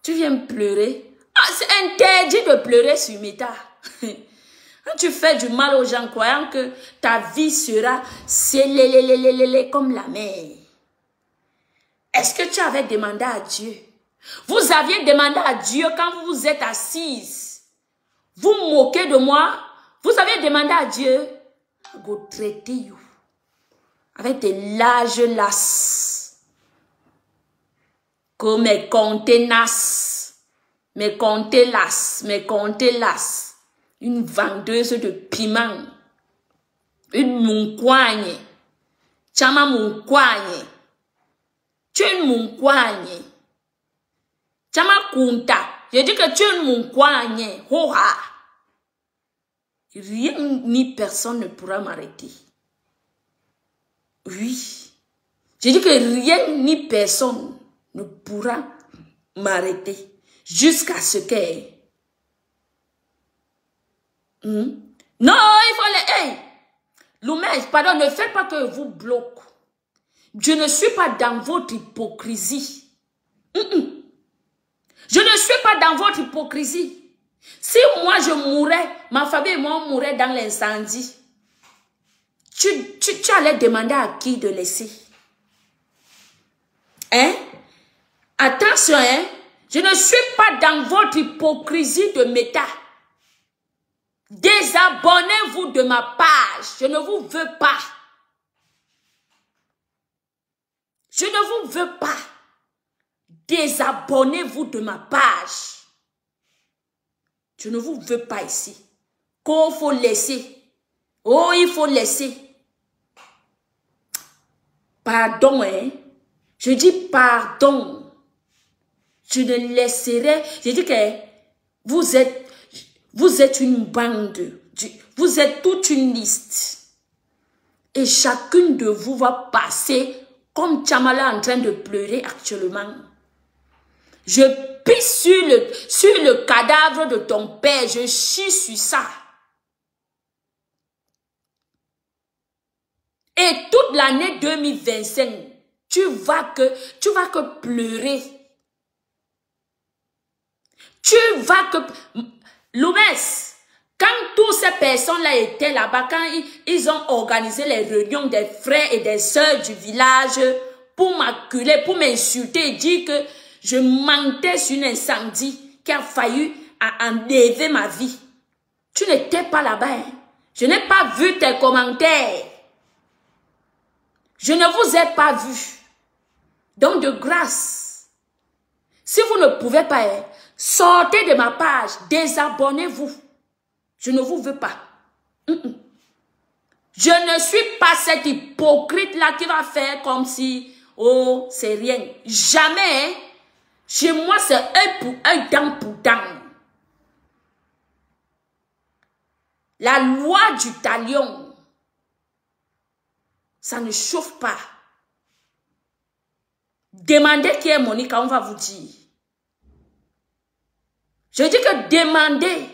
Tu viens pleurer. Ah, c'est interdit de pleurer sur Meta. Quand tu fais du mal aux gens, croyant que ta vie sera comme la mer. Est-ce que tu avais demandé à Dieu? Vous aviez demandé à Dieu quand vous êtes assise. Vous moquez de moi. Vous aviez demandé à Dieu. Go traiter you. Avec des larges lasses. Comme mes comptes nas. Mes comptes las. Mes comptes las. Une vendeuse de piment. Une moukouagne. Chama moukouagne. Tu es une moukouagne. Chama kunta. Je dis que tu es une moukouagne. Hoha. Rien ni personne ne pourra m'arrêter. Oui. Je dis que rien ni personne ne pourra m'arrêter. Jusqu'à ce que... Non, il faut les... Hey, Loumès, pardon, ne faites pas que vous bloque. Je ne suis pas dans votre hypocrisie. Je ne suis pas dans votre hypocrisie. Si moi je mourais, ma famille et moi on mourrait dans l'incendie, tu allais demander à qui de laisser? Hein? Attention, hein? Je ne suis pas dans votre hypocrisie de méta. Désabonnez-vous de ma page. Je ne vous veux pas. Je ne vous veux pas. Désabonnez-vous de ma page. Je ne vous veux pas ici. Qu'il faut laisser. Oh, il faut laisser. Pardon, hein. Je dis pardon. Je ne laisserai. Je dis que vous êtes une bande. Vous êtes toute une liste. Et chacune de vous va passer comme Chamala en train de pleurer actuellement. Je pisse sur le cadavre de ton père. Je chie sur ça. Et toute l'année 2025, tu vas que pleurer. Tu vas que... Loumès, quand toutes ces personnes-là étaient là-bas, quand ils ont organisé les réunions des frères et des sœurs du village pour m'acculer, pour m'insulter et dire que je mentais sur un incendie qui a failli enlever ma vie. Tu n'étais pas là-bas. Hein? Je n'ai pas vu tes commentaires. Je ne vous ai pas vu. Donc de grâce, si vous ne pouvez pas, hein, sortez de ma page, désabonnez-vous. Je ne vous veux pas. Je ne suis pas cette hypocrite-là qui va faire comme si, oh, c'est rien. Jamais, hein. Chez moi, c'est œil pour œil, dent pour dent. La loi du talion, Ça ne chauffe pas. Demandez qui est Monica, on va vous dire. Je dis que demandez.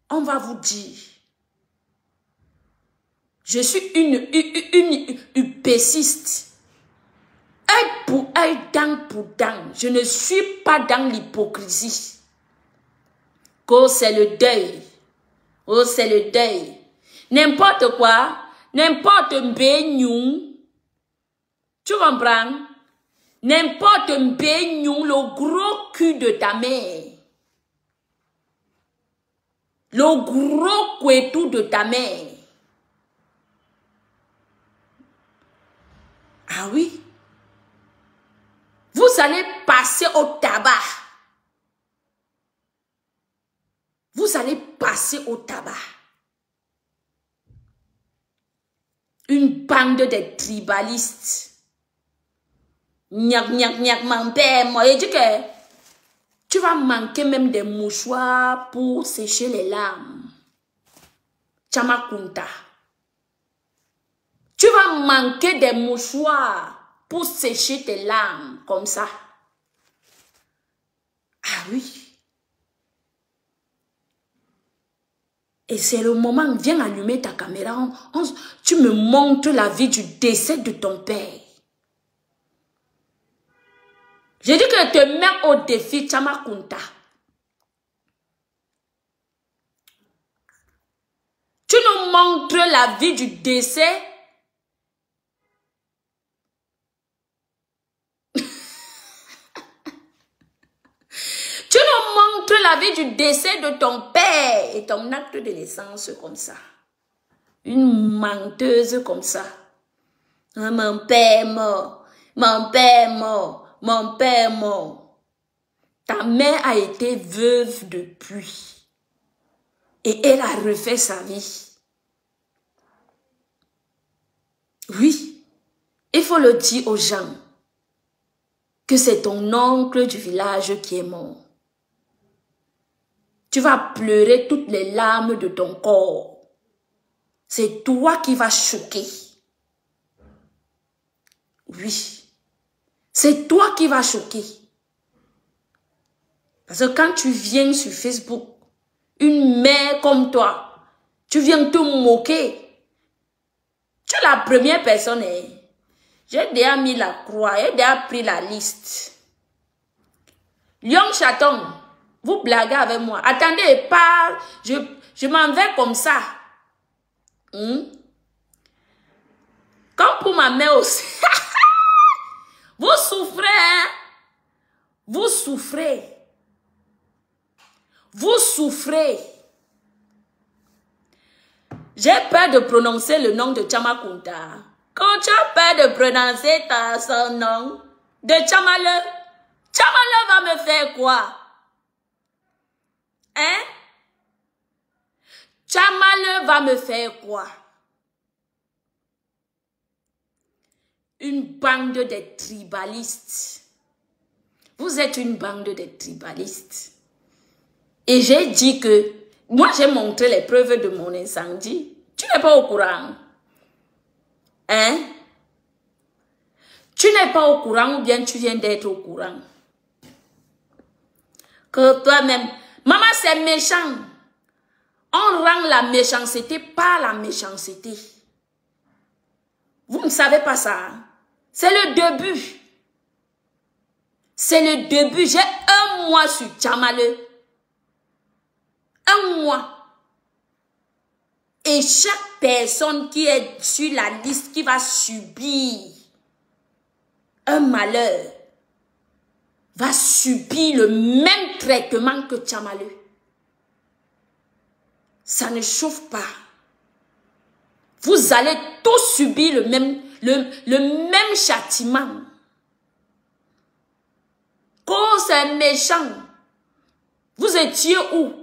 On va vous dire. Je suis une upéciste. Œil pour œil, dent pour dent. Je ne suis pas dans l'hypocrisie. Oh, c'est le deuil. Oh, c'est le deuil. N'importe quoi, n'importe mbéignou. Tu comprends? N'importe mbéignou, le gros cul de ta mère. Le gros couetou de ta mère. Ah oui? Vous allez passer au tabac. Vous allez passer au tabac. Une bande de tribalistes. Gnac, gnac, gnac, mon père, moi, il dit que tu vas manquer même des mouchoirs pour sécher les larmes. Chamakunta. Tu vas manquer des mouchoirs pour sécher tes larmes, comme ça. Ah oui. Et c'est le moment, viens allumer ta caméra, tu me montres la vie du décès de ton père. J'ai dit que te mets au défi, Chamakunta. Tu nous montres la vie du décès. Tu nous montres la vie du décès de ton père et ton acte de naissance comme ça. Une menteuse comme ça. Oh, mon père mort, mon père mort, mon père mort. Ta mère a été veuve depuis. Et elle a refait sa vie. Oui, il faut le dire aux gens que c'est ton oncle du village qui est mort. Tu vas pleurer toutes les larmes de ton corps. C'est toi qui vas choquer. Oui, c'est toi qui vas choquer. Parce que quand tu viens sur Facebook, une mère comme toi, tu viens te moquer. Tu es la première personne. J'ai déjà mis la croix, j'ai déjà pris la liste. Lion Chaton, vous blaguez avec moi. Attendez, pas, je m'en vais comme ça. Comme pour ma mère aussi. Vous souffrez, hein? Vous souffrez. Vous souffrez. J'ai peur de prononcer le nom de Chamakunta. Quand tu as peur de prononcer son nom de Chamale, Chamale va me faire quoi? Hein? Chamale va me faire quoi? Une bande de tribalistes. Vous êtes une bande de tribalistes. Et j'ai dit que, moi j'ai montré les preuves de mon incendie. Tu n'es pas au courant. Hein? Tu n'es pas au courant ou bien tu viens d'être au courant? Que toi-même, maman c'est méchant. On rend la méchanceté par la méchanceté. Vous ne savez pas ça. C'est le début. C'est le début. J'ai un mois sur Chamale. Un mois. Et chaque personne qui est sur la liste qui va subir un malheur va subir le même traitement que Chamale. Ça ne chauffe pas. Vous allez tous subir le même châtiment. Quand c'est méchant, vous étiez où?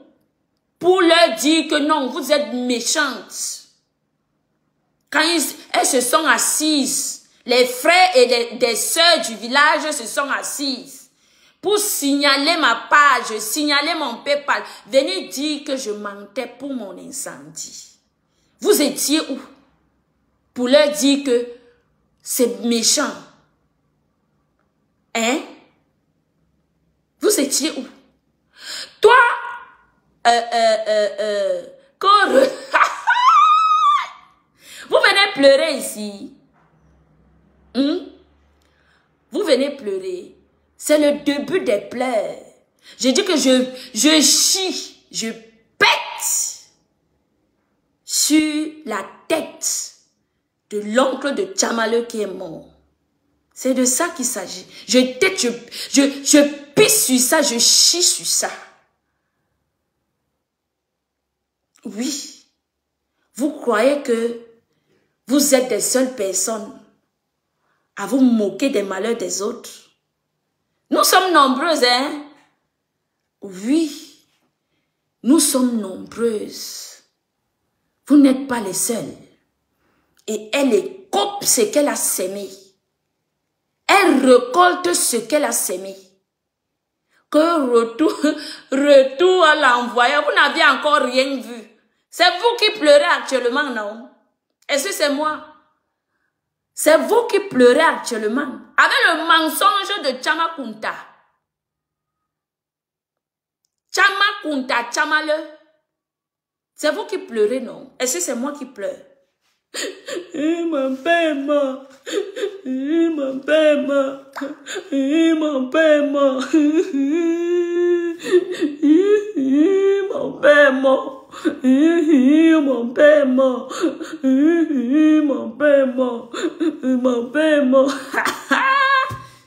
Pour leur dire que non, vous êtes méchantes. Quand elles se sont assises, les frères et des sœurs du village se sont assises pour signaler ma page, signaler mon PayPal, venir dire que je mentais pour mon incendie. Vous étiez où? Pour leur dire que c'est méchant. Hein? Vous étiez où? Toi, vous venez pleurer ici. Vous venez pleurer. C'est le début des pleurs. Je dis que je chie, je pète sur la tête de l'oncle de Tchamale qui est mort. C'est de ça qu'il s'agit. Je pisse sur ça, je chie sur ça. Oui. Vous croyez que vous êtes des seules personnes à vous moquer des malheurs des autres? Nous sommes nombreuses, hein? Oui. Nous sommes nombreuses. Vous n'êtes pas les seuls. Et elle écope ce qu'elle a sémé. Elle récolte ce qu'elle a sémé. Que retour à l'envoyeur, vous n'aviez encore rien vu. C'est vous qui pleurez actuellement, non? Est-ce que c'est moi? C'est vous qui pleurez actuellement. Avec le mensonge de Tchamakunta. Tchamakunta, Tchamale. C'est vous qui pleurez, non? Est-ce que c'est moi qui pleure? Mon père est mort. Mon père est mort. Mon père est mort. Mon père est mort. Mon père est mort. Mon père est mort. Mon père est mort.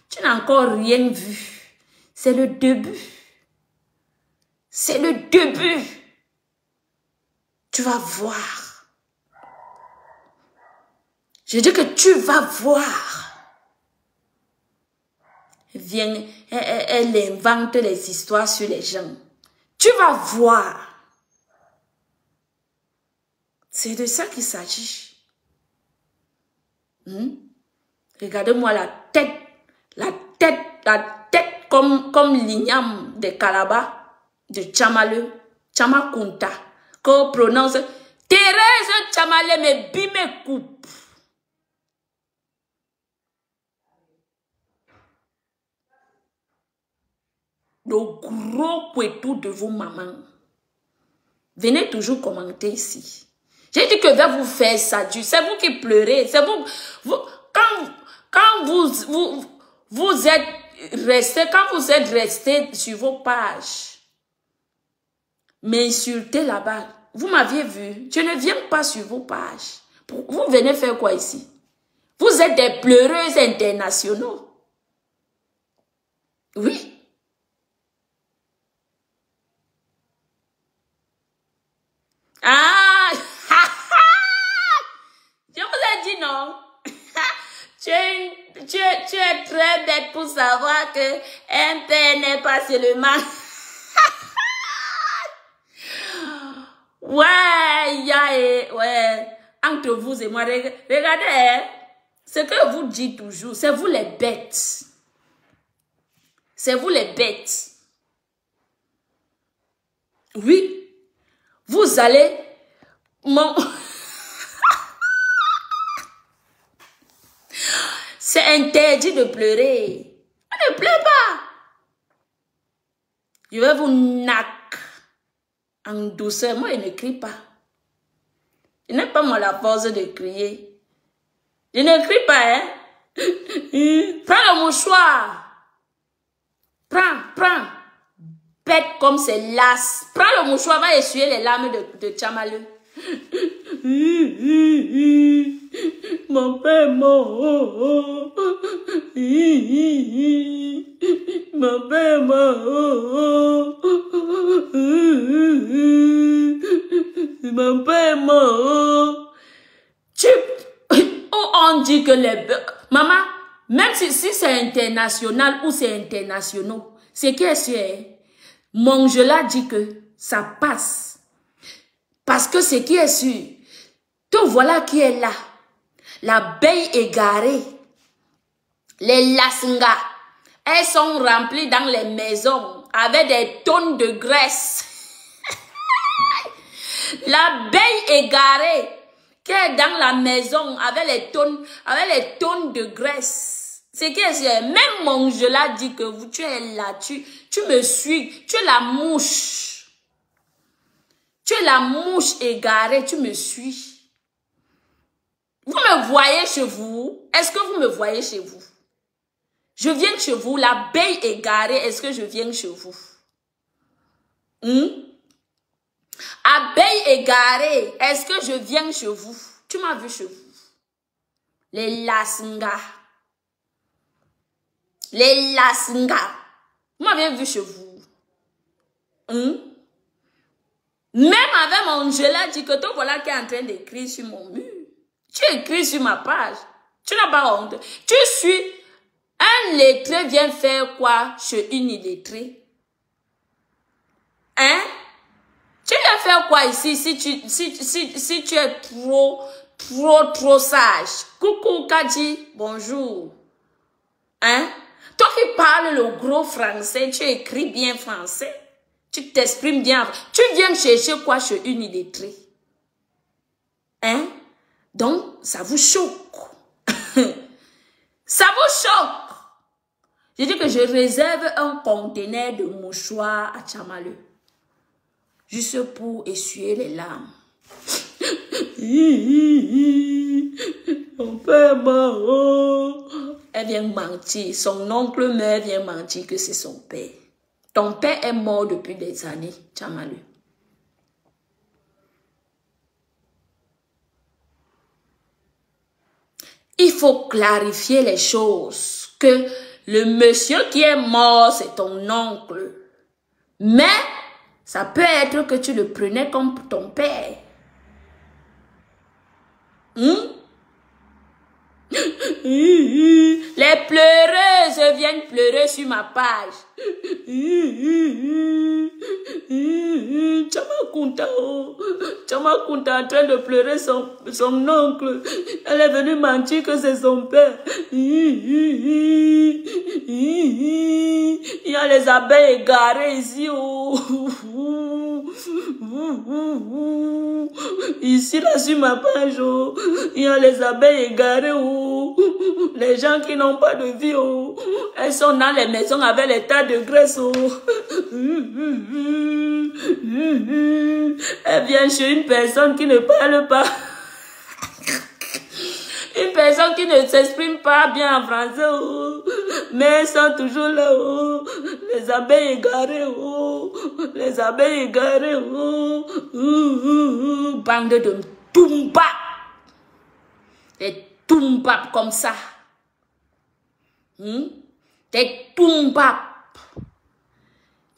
Tu n'as encore rien vu. C'est le début. C'est le début. Tu vas voir. Je dis que tu vas voir. Viens, elle invente les histoires sur les gens. Tu vas voir. C'est de ça qu'il s'agit. Regardez-moi la tête comme l'igname de Calabar, de Tchamale, Tchamakunta, qu'on prononce Thérèse Tchamale, mais bime coupe. Le gros couetou de vos mamans. Venez toujours commenter ici. J'ai dit que je vais vous faire ça. C'est vous qui pleurez. C'est vous quand vous êtes resté sur vos pages, m'insultez là-bas. Vous m'aviez vu. Je ne viens pas sur vos pages. Vous venez faire quoi ici? Vous êtes des pleureuses internationaux. Oui. Ah! Je vous ai dit non. Tu es très bête pour savoir que un père n'est pas seulement. Ouais. Entre vous et moi, regardez, ce que vous dites toujours, c'est vous les bêtes. C'est vous les bêtes. Oui. Vous allez... C'est interdit de pleurer. On ne pleure pas. Je vais vous nac en douceur. Moi, je ne crie pas. Je n'ai pas moi la force de crier. Je ne crie pas, hein. Prends le mouchoir. Prends. Bête comme c'est las. Prends le mouchoir, va essuyer les larmes de Tchamale. Mon père est mort. Mon père est mort. Mon père est mort. On dit que les... Maman, même si c'est international ou c'est international, c'est qui est sûr. Mongela dit que ça passe. Parce que ce qui est sûr, tout voilà qui est là. L'abeille égarée, les lasngas, elles sont remplies dans les maisons avec des tonnes de graisse. L'abeille égarée, qui est dans la maison avec les tonnes de graisse. C'est que même mon Angela dit que tu es là, tu me suis, tu es la mouche. Tu es la mouche égarée, tu me suis. Vous me voyez chez vous? Est-ce que vous me voyez chez vous? Je viens chez vous, l'abeille égarée, est-ce que je viens chez vous? Abeille égarée, est-ce que je viens chez vous? Tu m'as vu chez vous. Les Lasnga. Les Lasnga. Vous m'avez vu chez vous. Même avec mon Angela dit que toi voilà qui est en train d'écrire sur mon mur. Tu écris sur ma page. Tu n'as pas honte. Tu suis un lettré vient faire quoi chez une illettrée? Hein? Tu viens faire quoi ici si tu es trop sage? Coucou Kadi, bonjour. Hein? Toi qui parles le gros français, tu écris bien français. Tu t'exprimes bien. Tu viens chercher quoi chez une illettrée? Hein? Donc, ça vous choque. Ça vous choque. Je dis que je réserve un conteneur de mouchoirs à Tchamaleu. Juste pour essuyer les larmes. Mon père est mort. Elle vient mentir. Son oncle meurt vient mentir que c'est son père. Ton père est mort depuis des années, Tchamaleu. Il faut clarifier les choses. Que le monsieur qui est mort, c'est ton oncle. Mais, ça peut être que tu le prenais comme ton père. Les pleureuses viennent pleurer sur ma page. Chamakunta en train de pleurer son oncle. Elle est venue mentir que c'est son père. Il y a les abeilles égarées ici. Ici, là, sur ma page, il y a les abeilles égarées. Les gens qui n'ont pas de vie, elles sont dans les maisons avec les tas de graisse. Elle vient chez une personne qui ne parle pas. Une personne qui ne s'exprime pas bien en français, mais elles sont toujours là, les abeilles égarées, les abeilles égarées, bande de tumba, des tumbap comme ça, des tumbap,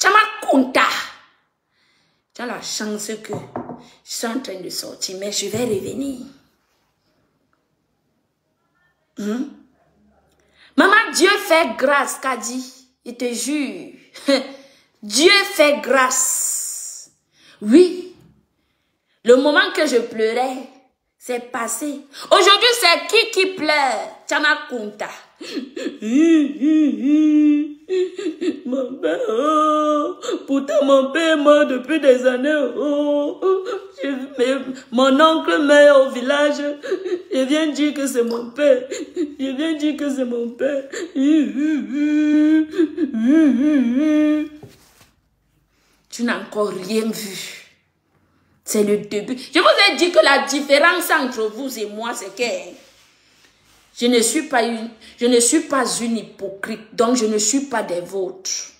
Chamakunta. Tu as la chance que je suis en train de sortir, mais je vais revenir. Maman, Dieu fait grâce, Kadi. Je te jure. Dieu fait grâce. Oui. Le moment que je pleurais, c'est passé. Aujourd'hui, c'est qui pleure? Chamakunta. Mon père, pourtant mon père est mort depuis des années. Mon oncle meurt au village. Je viens dire que c'est mon père. Je viens dire que c'est mon père. Tu n'as encore rien vu. C'est le début. Je vous ai dit que la différence entre vous et moi, c'est que je ne suis pas une hypocrite, donc je ne suis pas des vôtres.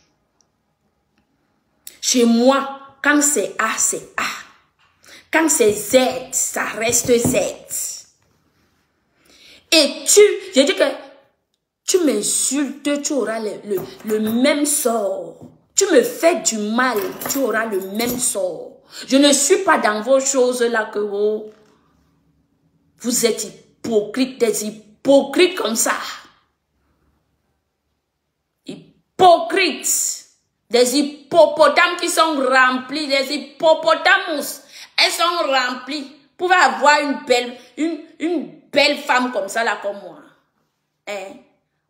Chez moi, quand c'est A, c'est A. Quand c'est Z, ça reste Z. Et je dis que tu m'insultes, tu auras le même sort. Tu me fais du mal, tu auras le même sort. Je ne suis pas dans vos choses là que vous êtes hypocrites, des hypocrites comme ça. Hypocrites. Des hippopotames qui sont remplis, des hippopotamus. Elles sont remplies. Vous pouvez avoir une belle femme comme ça là comme moi. Hein?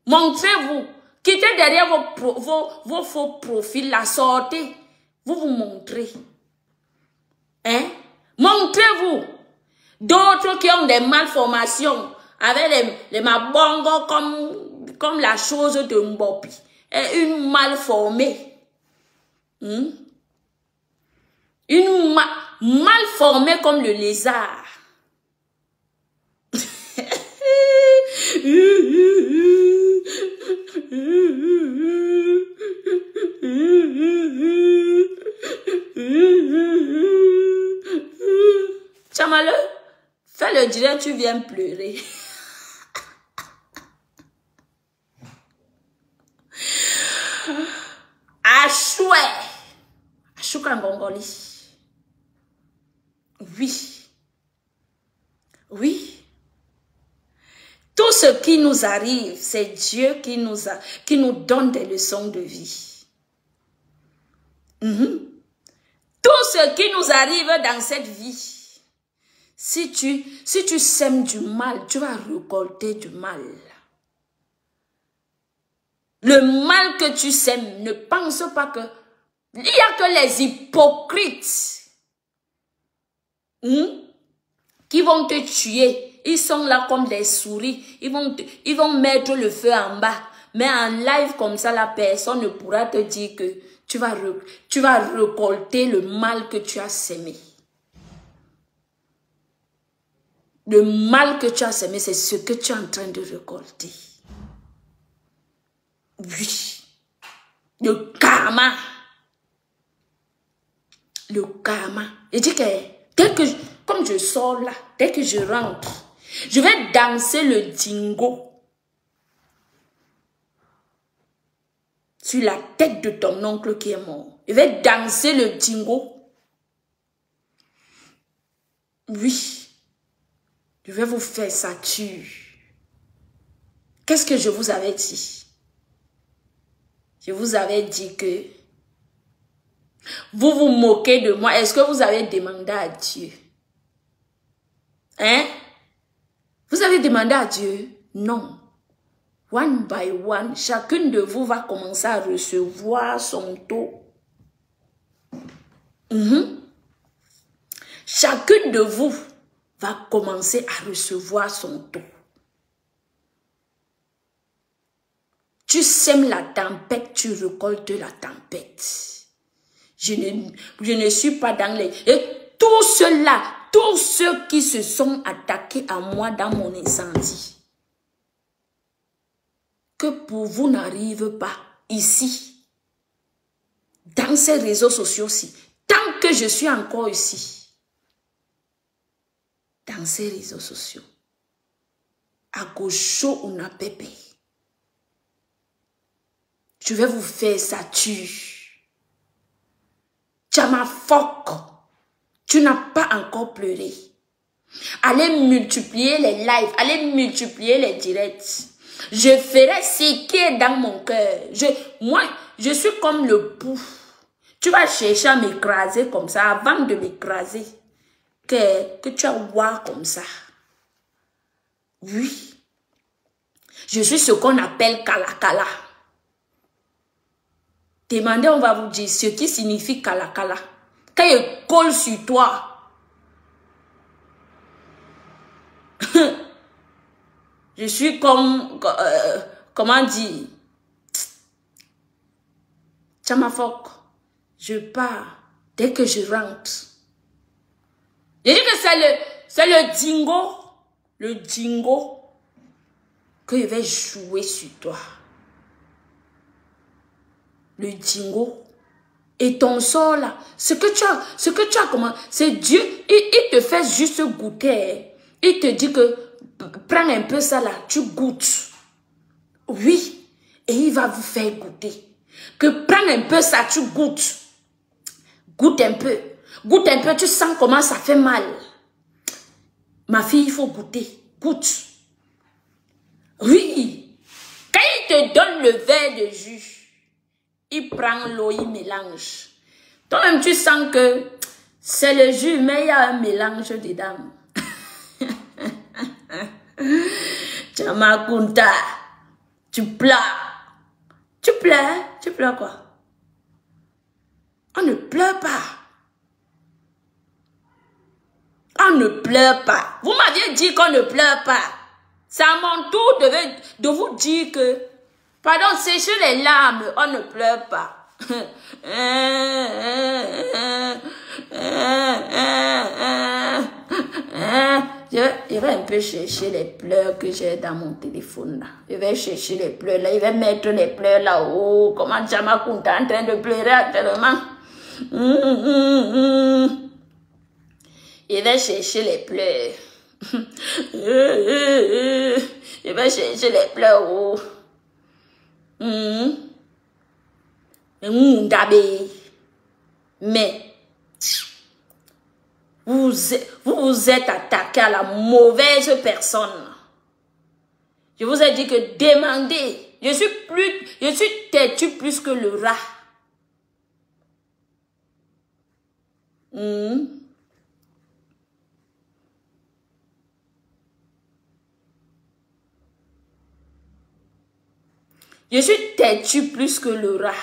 Montrez-vous. Quittez derrière vos faux profils, la sortez. Vous montrez. Hein? Montrez-vous. D'autres qui ont des malformations, avec les mabongos comme la chose de Mbopi. Et une malformée. Une mal formée comme le lézard. Chamale, fais le direct, tu viens pleurer. Achoué. Achouka Ngongoli. Oui. Oui. Tout ce qui nous arrive, c'est Dieu qui nous donne des leçons de vie. Tout ce qui nous arrive dans cette vie, si tu sèmes du mal, tu vas récolter du mal. Le mal que tu sèmes, ne pense pas que... Il n'y a que les hypocrites qui vont te tuer. Ils sont là comme des souris. Ils vont mettre le feu en bas. Mais en live comme ça, la personne ne pourra te dire que tu vas récolter le mal que tu as sémé. Le mal que tu as sémé, c'est ce que tu es en train de récolter. Oui. Le karma. Le karma. Il dit que comme je sors là, dès que je rentre, je vais danser le dingo sur la tête de ton oncle qui est mort. Je vais danser le dingo. Oui. Je vais vous faire ça tue. Qu'est-ce que je vous avais dit? Je vous avais dit que vous vous moquez de moi. Est-ce que vous avez demandé à Dieu? Hein? Vous avez demandé à Dieu? Non. One by one, chacune de vous va commencer à recevoir son taux. Chacune de vous va commencer à recevoir son taux. Tu sèmes la tempête, tu récoltes la tempête. Je ne suis pas dans les... Et tout cela, tous ceux qui se sont attaqués à moi dans mon incendie, que pour vous n'arrive pas ici, dans ces réseaux sociaux-ci, tant que je suis encore ici, dans ces réseaux sociaux, à Gaucho ou na Pépé, je vais vous faire ça tue. Chamafok, tu n'as pas encore pleuré. Allez multiplier les lives, allez multiplier les directs. Je ferai ce qui est dans mon cœur. Moi, je suis comme le pou. Tu vas chercher à m'écraser comme ça, avant de m'écraser, que tu vas voir comme ça. Oui. Je suis ce qu'on appelle kalakala. Demandez, on va vous dire ce qui signifie kalakala. Quand il colle sur toi, je suis comme, comment dire, Chamafok, je pars dès que je rentre. Je dis que c'est le dingo que je vais jouer sur toi. Le dingo. Et ton sort là, ce que tu as comment, c'est Dieu, il te fait juste goûter. Il te dit que prends un peu ça là, tu goûtes. Oui, et il va vous faire goûter. Que prends un peu ça, tu goûtes. Goûte un peu. Goûte un peu, tu sens comment ça fait mal. Ma fille, il faut goûter. Goûte. Oui. Quand il te donne le verre de jus, il prend l'eau, il mélange. Toi-même, tu sens que c'est le jus, mais il y a un mélange dedans. Chamakunta, tu pleures. Tu pleures? Tu pleures quoi? On ne pleure pas. on ne pleure pas. Vous m'aviez dit qu'on ne pleure pas. C'est à mon tour de vous dire que, pardon, séchez les larmes, on ne pleure pas. Je vais un peu chercher les pleurs que j'ai dans mon téléphone là. Je vais chercher les pleurs là. Je vais mettre les pleurs là-haut. Comment Jamakunta est en train de pleurer actuellement. Je vais chercher les pleurs. Je vais chercher les pleurs haut. Mais vous vous êtes attaqué à la mauvaise personne. Je vous ai dit que demandez. Je suis têtu plus que le rat. Je suis têtu plus que le rat.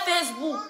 Facebook.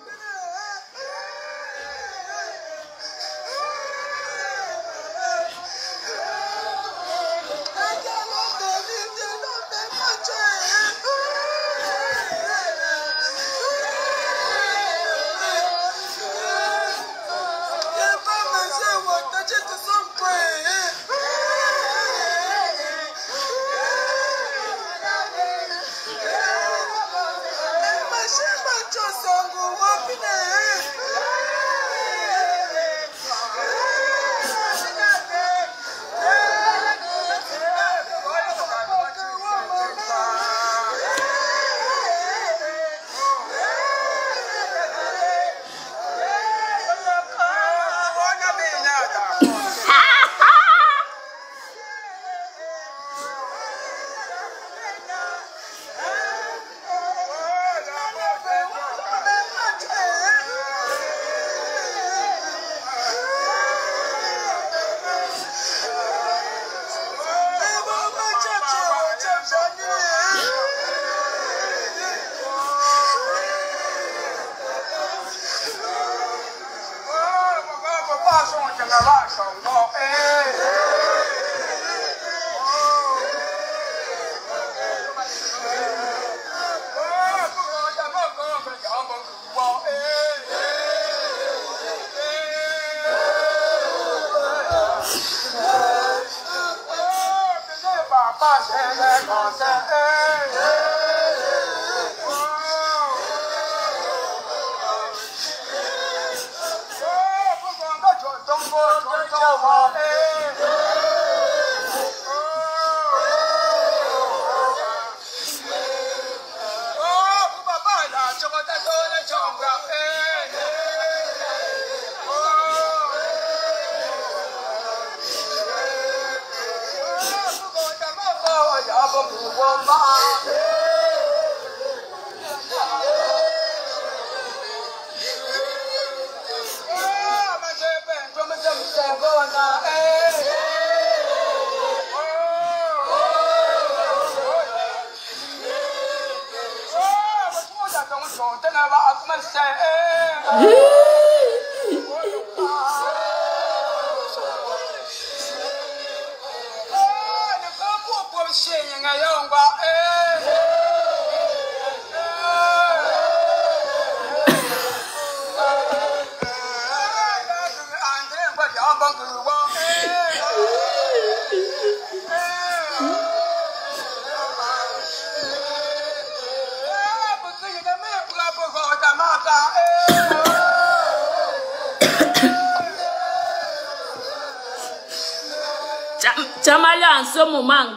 Chamala en ce moment.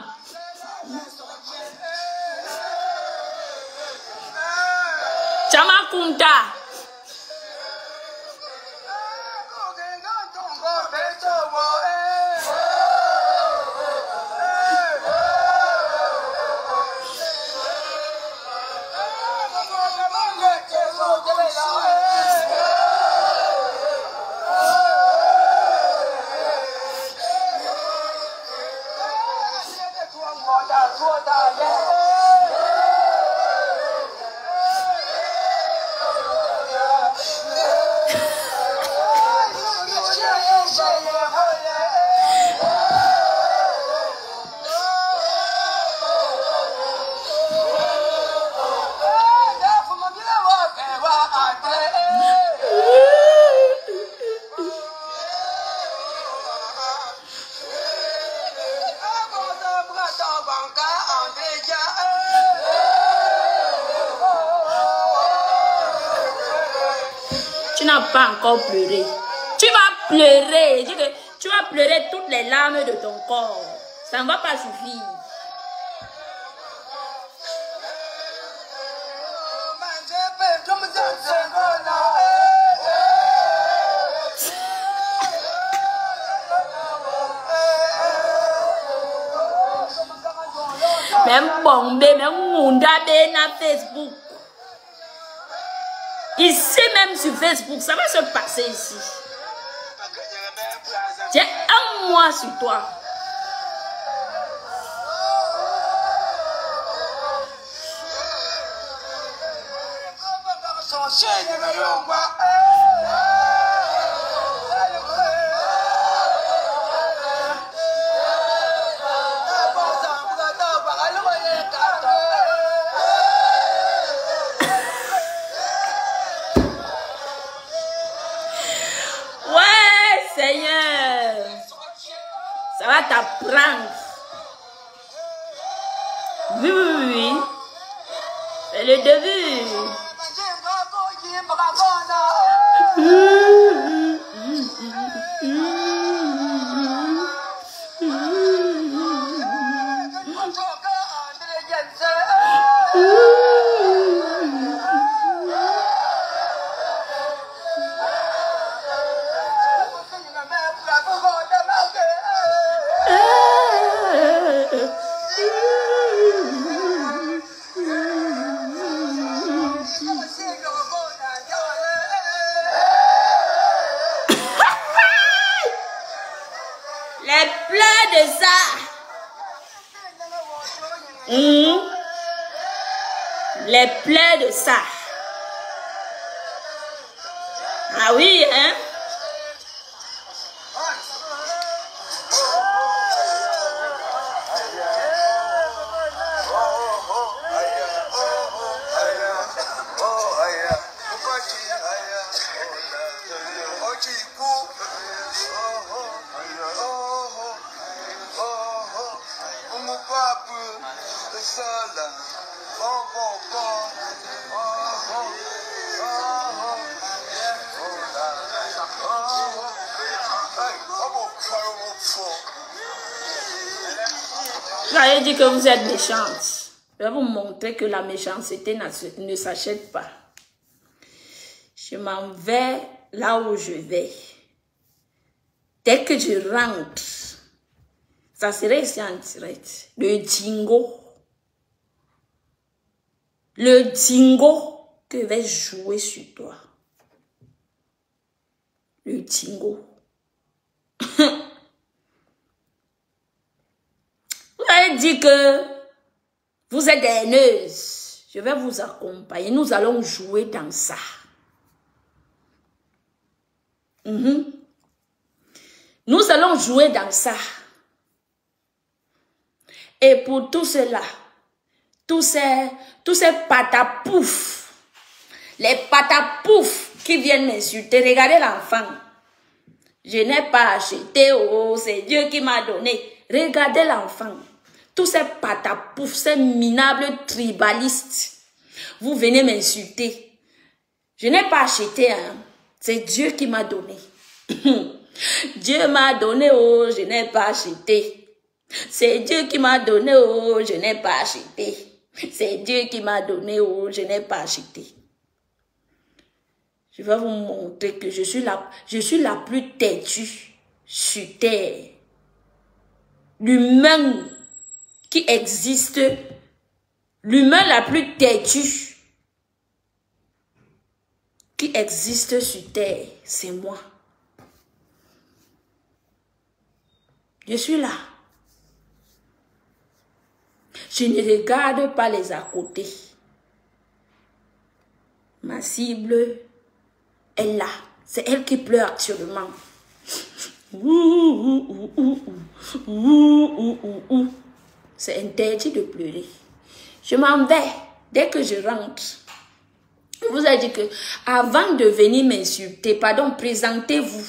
Chamakunta. Tu n'as pas encore pleuré. Tu vas pleurer. Tu vas pleurer toutes les larmes de ton corps. Ça ne va pas suffire. Même bombé, même moundabé na Facebook. Ici même sur Facebook, ça va se passer ici. J'ai un mois sur toi. Seigneur, ça va t'apprendre. Oui, oui, oui. C'est le début. Les pleurs de ça. Les pleurs de ça. Ah oui, hein? Vous avez dit que vous êtes méchante. Je vais vous montrer que la méchanceté ne s'achète pas. Je m'en vais là où je vais. Dès que je rentre, ça serait ici en direct. Le dingo que je vais jouer sur toi. Le dingo. Vous avez dit que vous êtes haineuse. Je vais vous accompagner. Nous allons jouer dans ça. Nous allons jouer dans ça. Et pour tout cela, tous ces patapouf, les patapouf qui viennent m'insulter, regardez l'enfant. Je n'ai pas acheté, oh, c'est Dieu qui m'a donné. Regardez l'enfant. Tous ces patapoufs, ces minables tribalistes. Vous venez m'insulter. Je n'ai pas acheté, hein. C'est Dieu qui m'a donné. Dieu m'a donné, oh, je n'ai pas acheté. C'est Dieu qui m'a donné, oh, je n'ai pas acheté. C'est Dieu qui m'a donné, oh, je n'ai pas acheté. Je vais vous montrer que je suis la plus têtue sur terre. L'humain qui existe, l'humain la plus têtue qui existe sur terre, c'est moi. Je suis là. Je ne regarde pas les à côté. Ma cible est là. C'est elle qui pleure actuellement. C'est interdit de pleurer. Je m'en vais dès que je rentre. Je vous ai dit que avant de venir m'insulter, pardon, présentez-vous.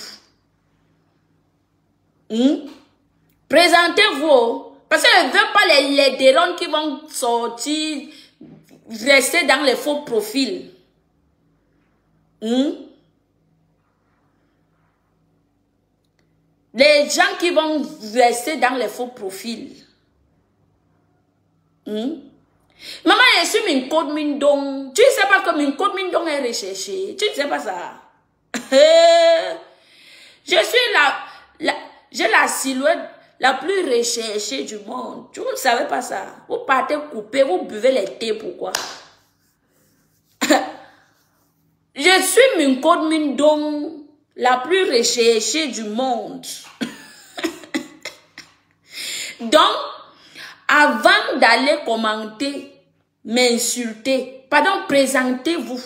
Présentez-vous. Parce que je ne veux pas les dérons qui vont sortir, rester dans les faux profils. Les gens qui vont rester dans les faux profils. Maman, je suis Minko Mindong. Tu ne sais pas que Minko Mindong est recherché. Tu ne sais pas ça. Je suis j'ai la silhouette la plus recherchée du monde. Tu ne savais pas ça. Vous partez couper, vous buvez les thés, pourquoi? Je suis Minko Mindong, la plus recherchée du monde. Donc, avant d'aller commenter, m'insulter, pardon, présentez-vous.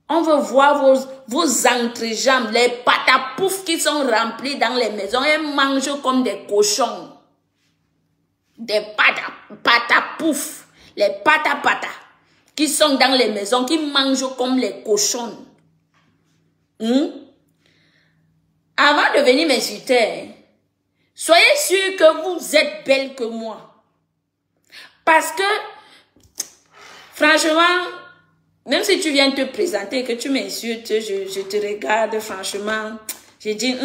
On veut voir vos entrejambes, les patapoufs qui sont remplis dans les maisons et mangent comme des cochons. Des patapoufs, les patapata qui sont dans les maisons, qui mangent comme les cochons. Avant de venir m'insulter, soyez sûr que vous êtes belle que moi. Parce que, franchement, même si tu viens te présenter, que tu m'insultes, je te regarde, franchement, je dis,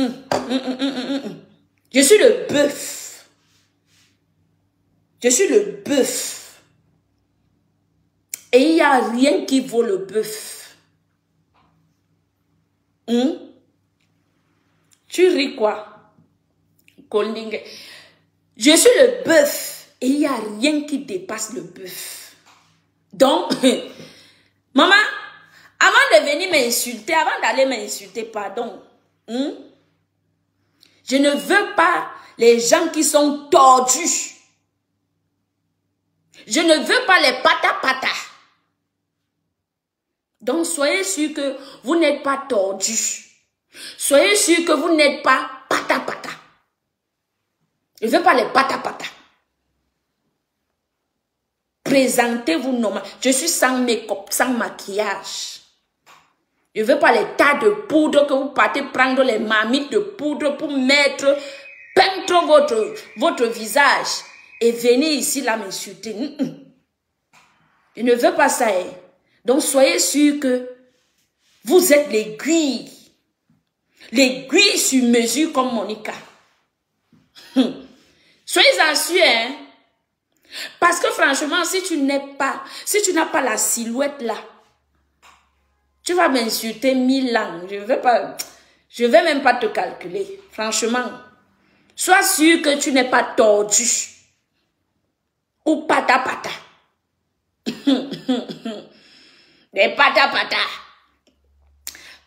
je suis le bœuf. Je suis le bœuf. Et il n'y a rien qui vaut le bœuf. Tu ris quoi? Je suis le bœuf. Et il n'y a rien qui dépasse le bœuf. Donc, maman, avant de venir m'insulter, avant d'aller m'insulter, pardon, je ne veux pas les gens qui sont tordus. Je ne veux pas les patapata. Donc, soyez sûr que vous n'êtes pas tordus. Soyez sûr que vous n'êtes pas patapata. Je ne veux pas les patapata. Présentez-vous normal. Je suis sans make-up, sans maquillage. Je ne veux pas les tas de poudre que vous partez prendre les marmites de poudre pour mettre, peindre votre visage et venir ici là m'insulter. Je ne veux pas ça. Donc soyez sûr que vous êtes l'aiguille. L'aiguille sur mesure comme Monica. Soyez-en sûrs, hein. Parce que franchement, si tu n'as pas la silhouette là, tu vas m'insulter 1000 ans. Je vais même pas te calculer. Franchement, sois sûr que tu n'es pas tordu. Ou patapata. Les patapata.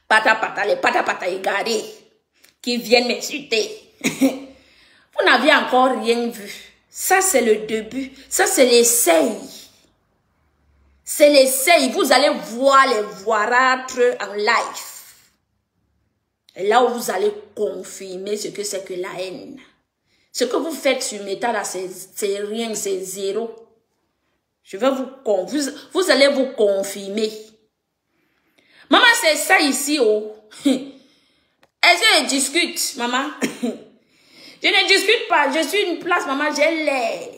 Patapata, les patapata égarés qui viennent m'insulter. Vous n'avez encore rien vu. Ça, c'est le début. Ça, c'est l'essai. C'est l'essai. Vous allez voir les voirâtres en live. Et là où vous allez confirmer ce que c'est que la haine. Ce que vous faites sur Meta, là, c'est rien, c'est zéro. Vous allez vous confirmer. Maman, c'est ça ici, oh. Est-ce que je discute, maman? Je ne discute pas. Je suis une place, maman, j'ai l'air.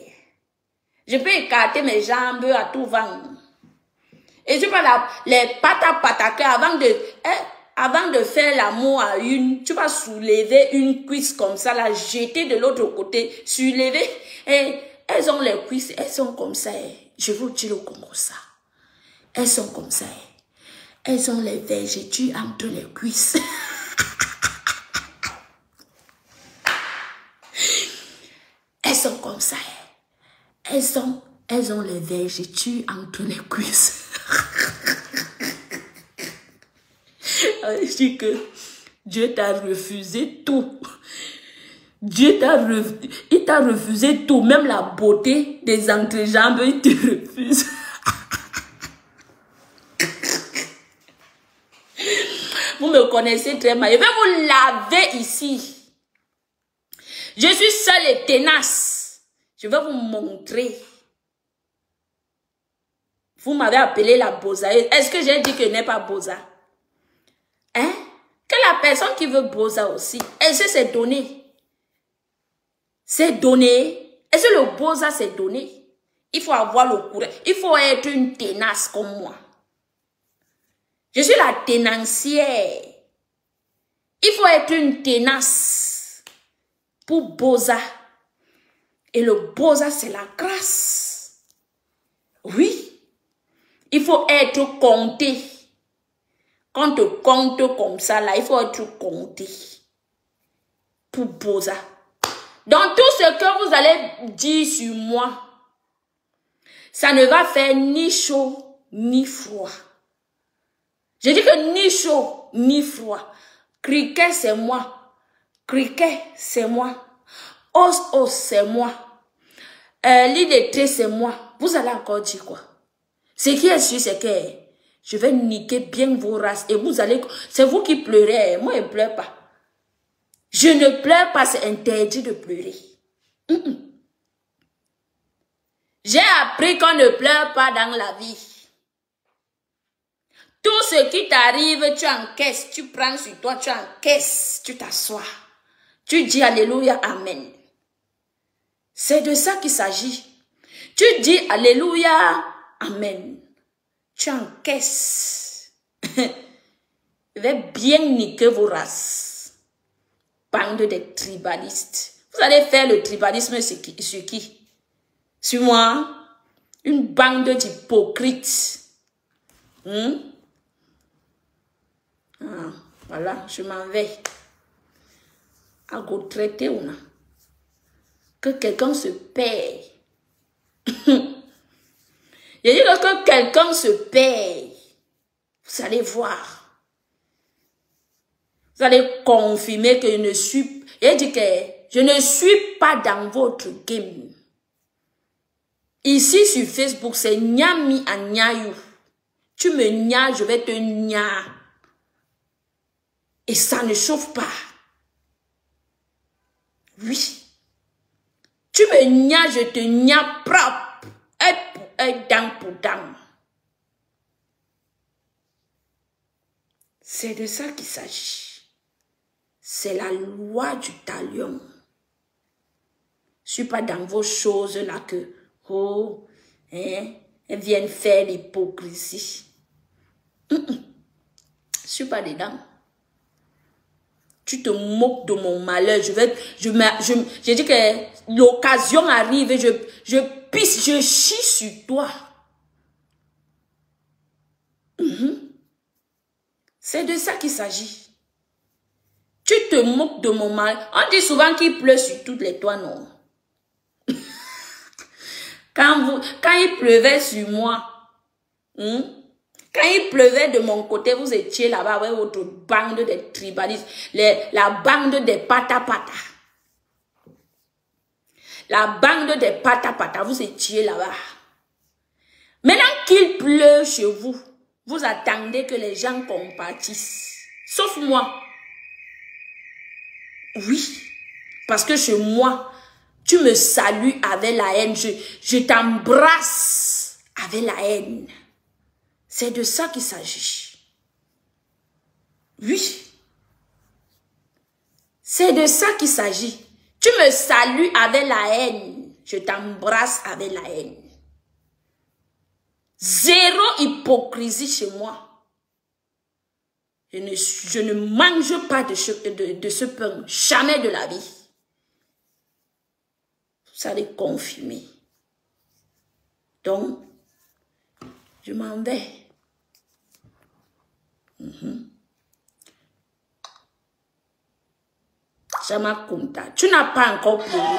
Je peux écarter mes jambes à tout vent. Et je sais pas les patapatakés avant de faire l'amour à une, tu vas soulever une cuisse comme ça, la jeter de l'autre côté, soulever. Et elles ont les cuisses, elles sont comme ça. Je vous dis le Congo ça. Elles sont comme ça. Elles ont les vergetures entre les cuisses. Elles sont comme ça. Elles ont les vergetures entre les cuisses. Je dis que Dieu t'a refusé tout. Il t'a refusé tout. Même la beauté des entrejambes, il te refuse. Vous me connaissez très mal. Je vais vous laver ici. Je suis seule et tenace. Je vais vous montrer. Vous m'avez appelé la bozaïeuse. Est-ce que j'ai dit que je n'ai pas boza? Hein? Que la personne qui veut boza aussi, est-ce que c'est donné? C'est donné. Est-ce que le boza c'est donné? Il faut avoir le courage. Il faut être une tenace comme moi. Je suis la tenancière. Il faut être une tenace pour boza. Et le boza, c'est la grâce. Oui. Il faut être compté. Quand on te compte comme ça, là, il faut être compté. Pour boza. Dans tout ce que vous allez dire sur moi, ça ne va faire ni chaud, ni froid. Je dis que ni chaud, ni froid. Criquet, c'est moi. Criquet, c'est moi. Os, c'est moi. L'idée, c'est moi. Vous allez encore dire quoi? Ce qui est sûr, c'est que je vais niquer bien vos races. Et vous allez... C'est vous qui pleurez. Moi, je ne pleure pas. Je ne pleure pas. C'est interdit de pleurer. J'ai appris qu'on ne pleure pas dans la vie. Tout ce qui t'arrive, tu encaisses. Tu prends sur toi, tu encaisses. Tu t'assois. Tu dis Alléluia, Amen. C'est de ça qu'il s'agit. Tu dis Alléluia, Amen. Tu encaisses. Je vais bien niquer vos races. Bande de tribalistes. Vous allez faire le tribalisme sur qui? Sur moi? Une bande d'hypocrites. Voilà, je m'en vais. À go traiter ou non? Que quelqu'un se paye. Je dis que quelqu'un se paye. Vous allez voir. Vous allez confirmer que je ne suis... Je dis que je ne suis pas dans votre game. Ici sur Facebook, c'est Nyami à Nyayou. Tu me nya, je vais te nya. Et ça ne chauffe pas. Oui. Tu me nya, je te nya propre. Œil pour œil, dent pour dent. C'est de ça qu'il s'agit. C'est la loi du talion. Je ne suis pas dans vos choses là que, oh, hein, elles viennent faire l'hypocrisie. Je ne suis pas dedans. Tu te moques de mon malheur. Je dis que l'occasion arrive et je pisse, je chie sur toi. C'est de ça qu'il s'agit. Tu te moques de mon malheur. On dit souvent qu'il pleut sur toutes les toits, non? Quand il pleuvait sur moi, quand il pleuvait de mon côté, vous étiez là-bas avec votre bande de tribalistes, la bande des patapata. La bande des patapata, vous étiez là-bas. Maintenant qu'il pleut chez vous, vous attendez que les gens compatissent. Sauf moi. Oui. Parce que chez moi, tu me salues avec la haine. Je t'embrasse avec la haine. C'est de ça qu'il s'agit. Oui. C'est de ça qu'il s'agit. Tu me salues avec la haine. Je t'embrasse avec la haine. Zéro hypocrisie chez moi. Je ne mange pas de ce pain. Jamais de la vie. Ça allait confirmer. Donc, je m'en vais. Chama Kunta, tu n'as pas encore pleuré.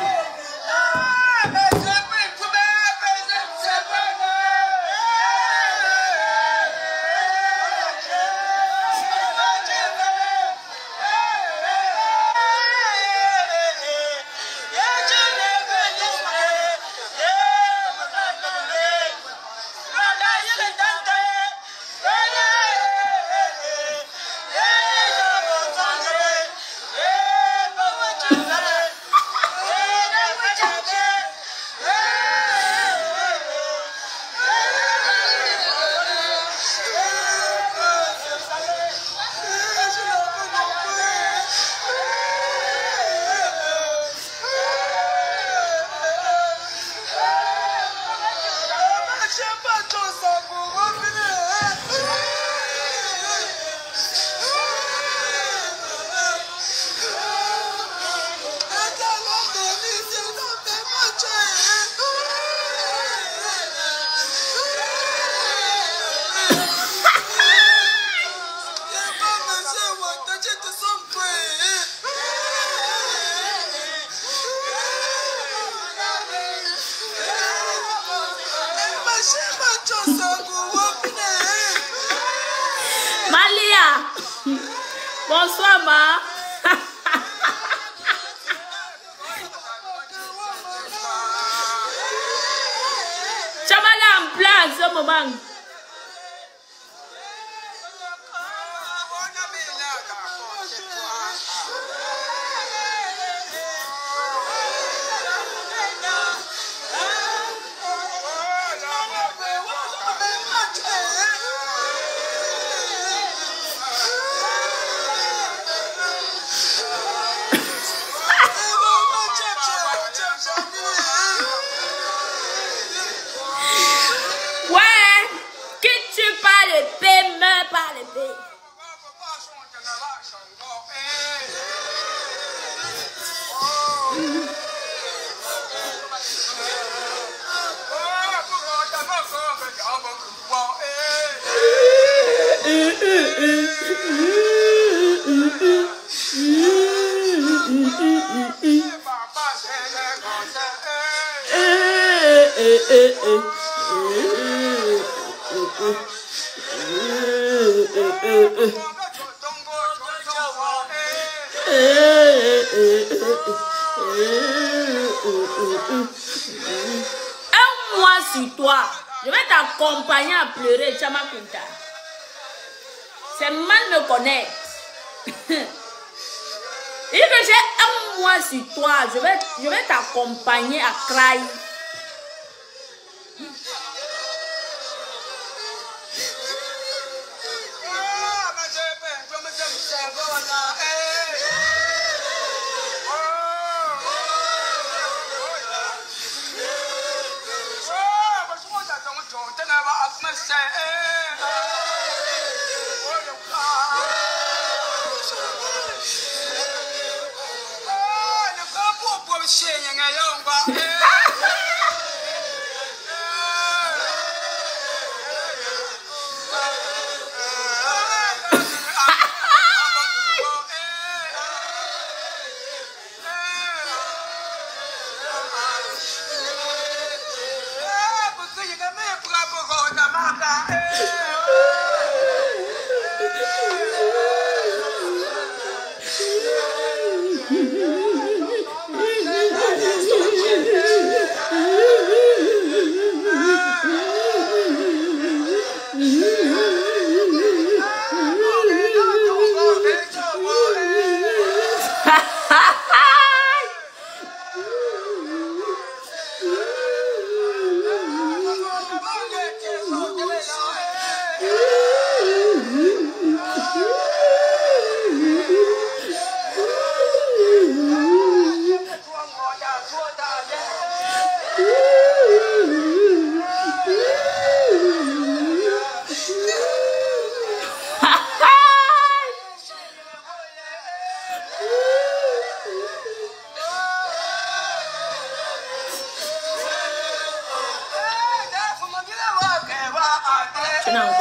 Malia, bonsoir ma. Chamala en place ce moment. Un mois sur toi, je vais t'accompagner à pleurer, Chama Kunta. C'est mal me connaître. Et que j'ai un mois sur toi, je vais t'accompagner à cry.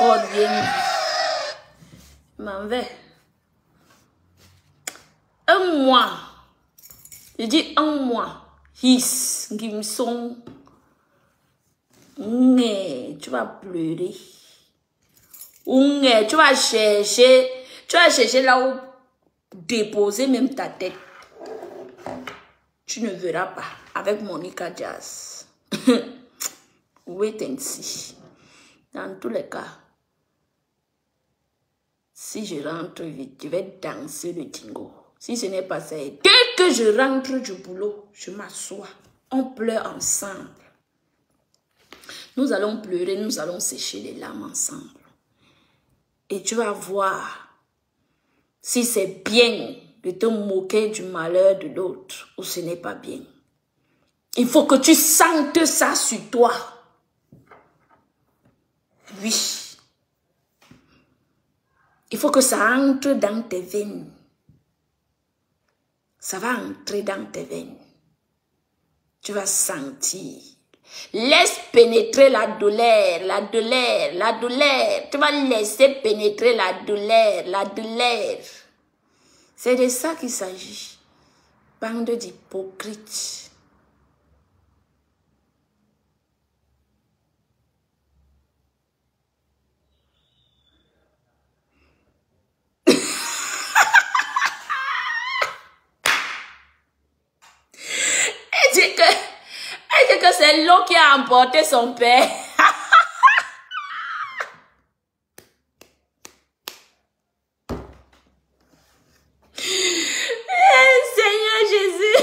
encore rien vu. Je m'en vais. Un mois. Je dis un mois. His, Gimson. Tu vas pleurer. Tu vas chercher là où déposer même ta tête. Tu ne verras pas avec Monica Jazz. Wait and see. Dans tous les cas, si je rentre vite, je vais danser le tingo. Si ce n'est pas ça, dès que je rentre du boulot, je m'assois. On pleure ensemble. Nous allons pleurer, nous allons sécher les larmes ensemble. Et tu vas voir si c'est bien de te moquer du malheur de l'autre ou ce n'est pas bien. Il faut que tu sentes ça sur toi. Oui. Il faut que ça entre dans tes veines. Ça va entrer dans tes veines. Tu vas sentir. Laisse pénétrer la douleur, la douleur, la douleur. Tu vas laisser pénétrer la douleur, la douleur. C'est de ça qu'il s'agit. Bande d'hypocrites. Elle dit que c'est l'eau qui a emporté son père. Seigneur Jésus.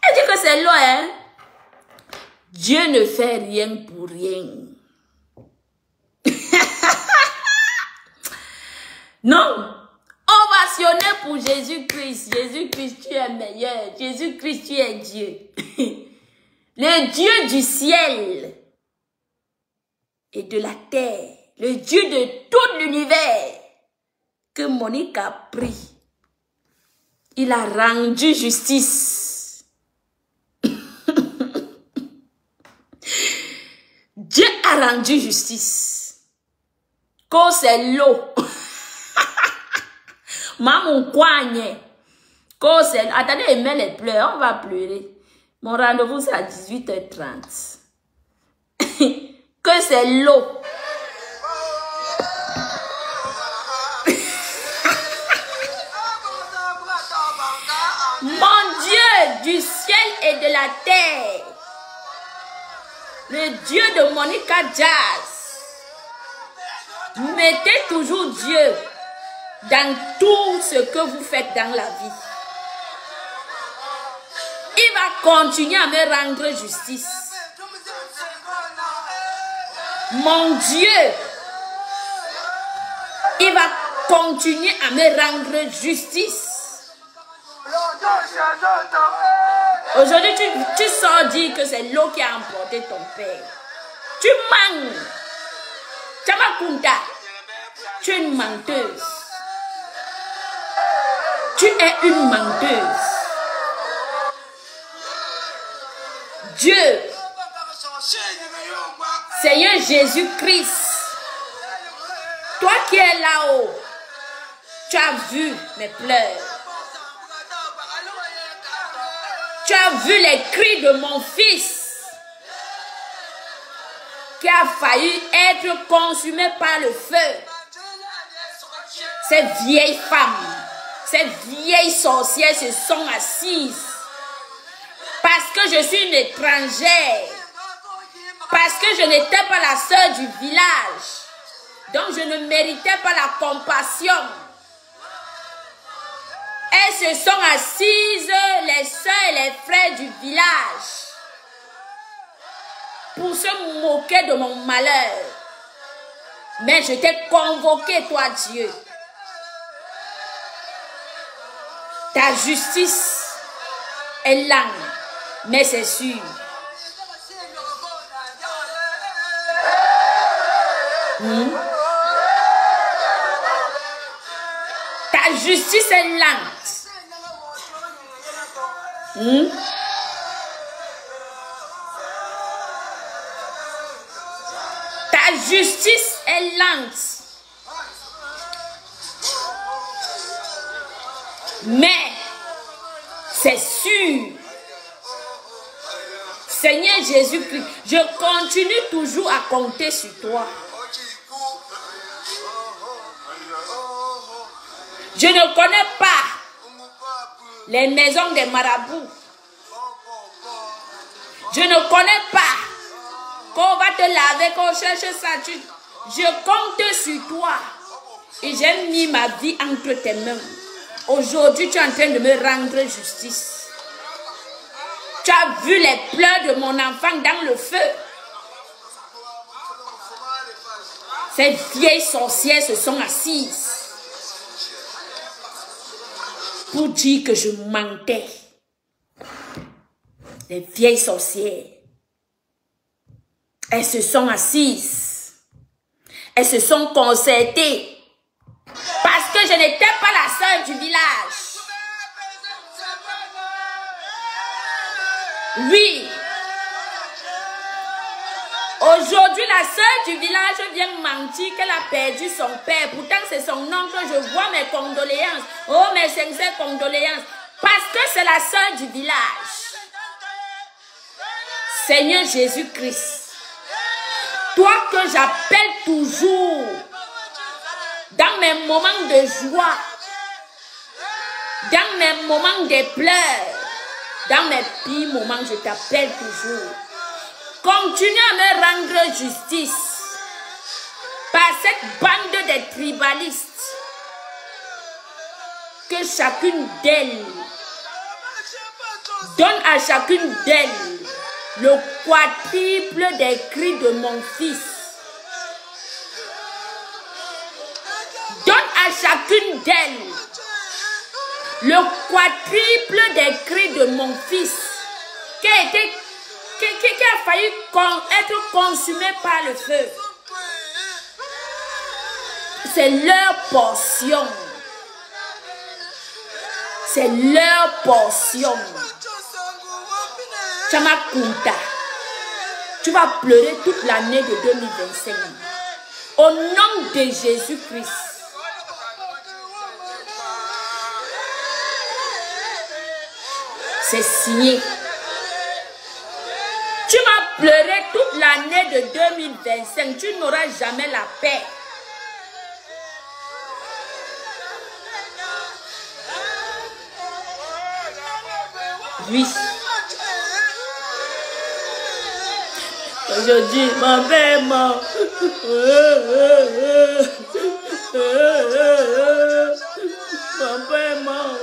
Elle dit que c'est l'eau, hein. Dieu ne fait rien pour rien. Non. Ovationné pour Jésus-Christ. Jésus-Christ, tu es meilleur. Jésus-Christ, tu es Dieu. Le Dieu du ciel et de la terre. Le Dieu de tout l'univers que Monique a pris. Il a rendu justice. Dieu a rendu justice. Quand c'est l'eau. Maman coigne. Attendez, elle met les pleurs. On va pleurer. Mon rendez-vous, c'est à 18h30. Que c'est l'eau. Mon Dieu du ciel et de la terre. Le Dieu de Monica Jazz. Mettez toujours Dieu dans tout ce que vous faites dans la vie. Il va continuer à me rendre justice. Mon Dieu, il va continuer à me rendre justice. Aujourd'hui, tu sors dire que c'est l'eau qui a emporté ton père. Tu mens. Chamakunta, tu es une menteuse. Tu es une menteuse. Dieu, Seigneur Jésus-Christ, toi qui es là-haut, tu as vu mes pleurs. Tu as vu les cris de mon fils qui a failli être consumé par le feu. Ces vieilles femmes, ces vieilles sorcières se sont assises parce que je suis une étrangère, parce que je n'étais pas la sœur du village, donc je ne méritais pas la compassion. Elles se sont assises, les sœurs et les frères du village, pour se moquer de mon malheur. Mais je t'ai convoqué, toi Dieu. Ta justice est lente, mais c'est sûr. Ta justice est lente. justice est lente. Mais c'est sûr. Seigneur Jésus-Christ, je continue toujours à compter sur toi. Je ne connais pas les maisons des marabouts. Je ne connais pas qu'on va te laver, qu'on cherche ça. Je compte sur toi. Et j'ai mis ma vie entre tes mains. Aujourd'hui, tu es en train de me rendre justice. Tu as vu les pleurs de mon enfant dans le feu. Ces vieilles sorcières se sont assises pour dire que je mentais. Les vieilles sorcières. Elles se sont assises. Elles se sont concertées. Parce que je n'étais pas la sœur du village. Oui. Aujourd'hui, la sœur du village vient mentir qu'elle a perdu son père. Pourtant, c'est son oncle. Je vois mes condoléances. Oh, mes sincères condoléances. Parce que c'est la sœur du village. Seigneur Jésus-Christ, toi que j'appelle toujours dans mes moments de joie, dans mes moments de pleurs, dans mes pires moments, je t'appelle toujours. Continue à me rendre justice par cette bande de tribalistes. Que chacune d'elles donne à chacune d'elles le quadruple des cris de mon fils. Donne à chacune d'elles le quadruple des cris de mon fils qui a failli être consumé par le feu. C'est leur portion. C'est leur portion. Chamakunta, tu vas pleurer toute l'année de 2025. Au nom de Jésus-Christ. C'est signé. Tu vas pleurer toute l'année de 2025. Tu n'auras jamais la paix. Oui. Aujourd'hui, mon père est mort. Mon père est mort.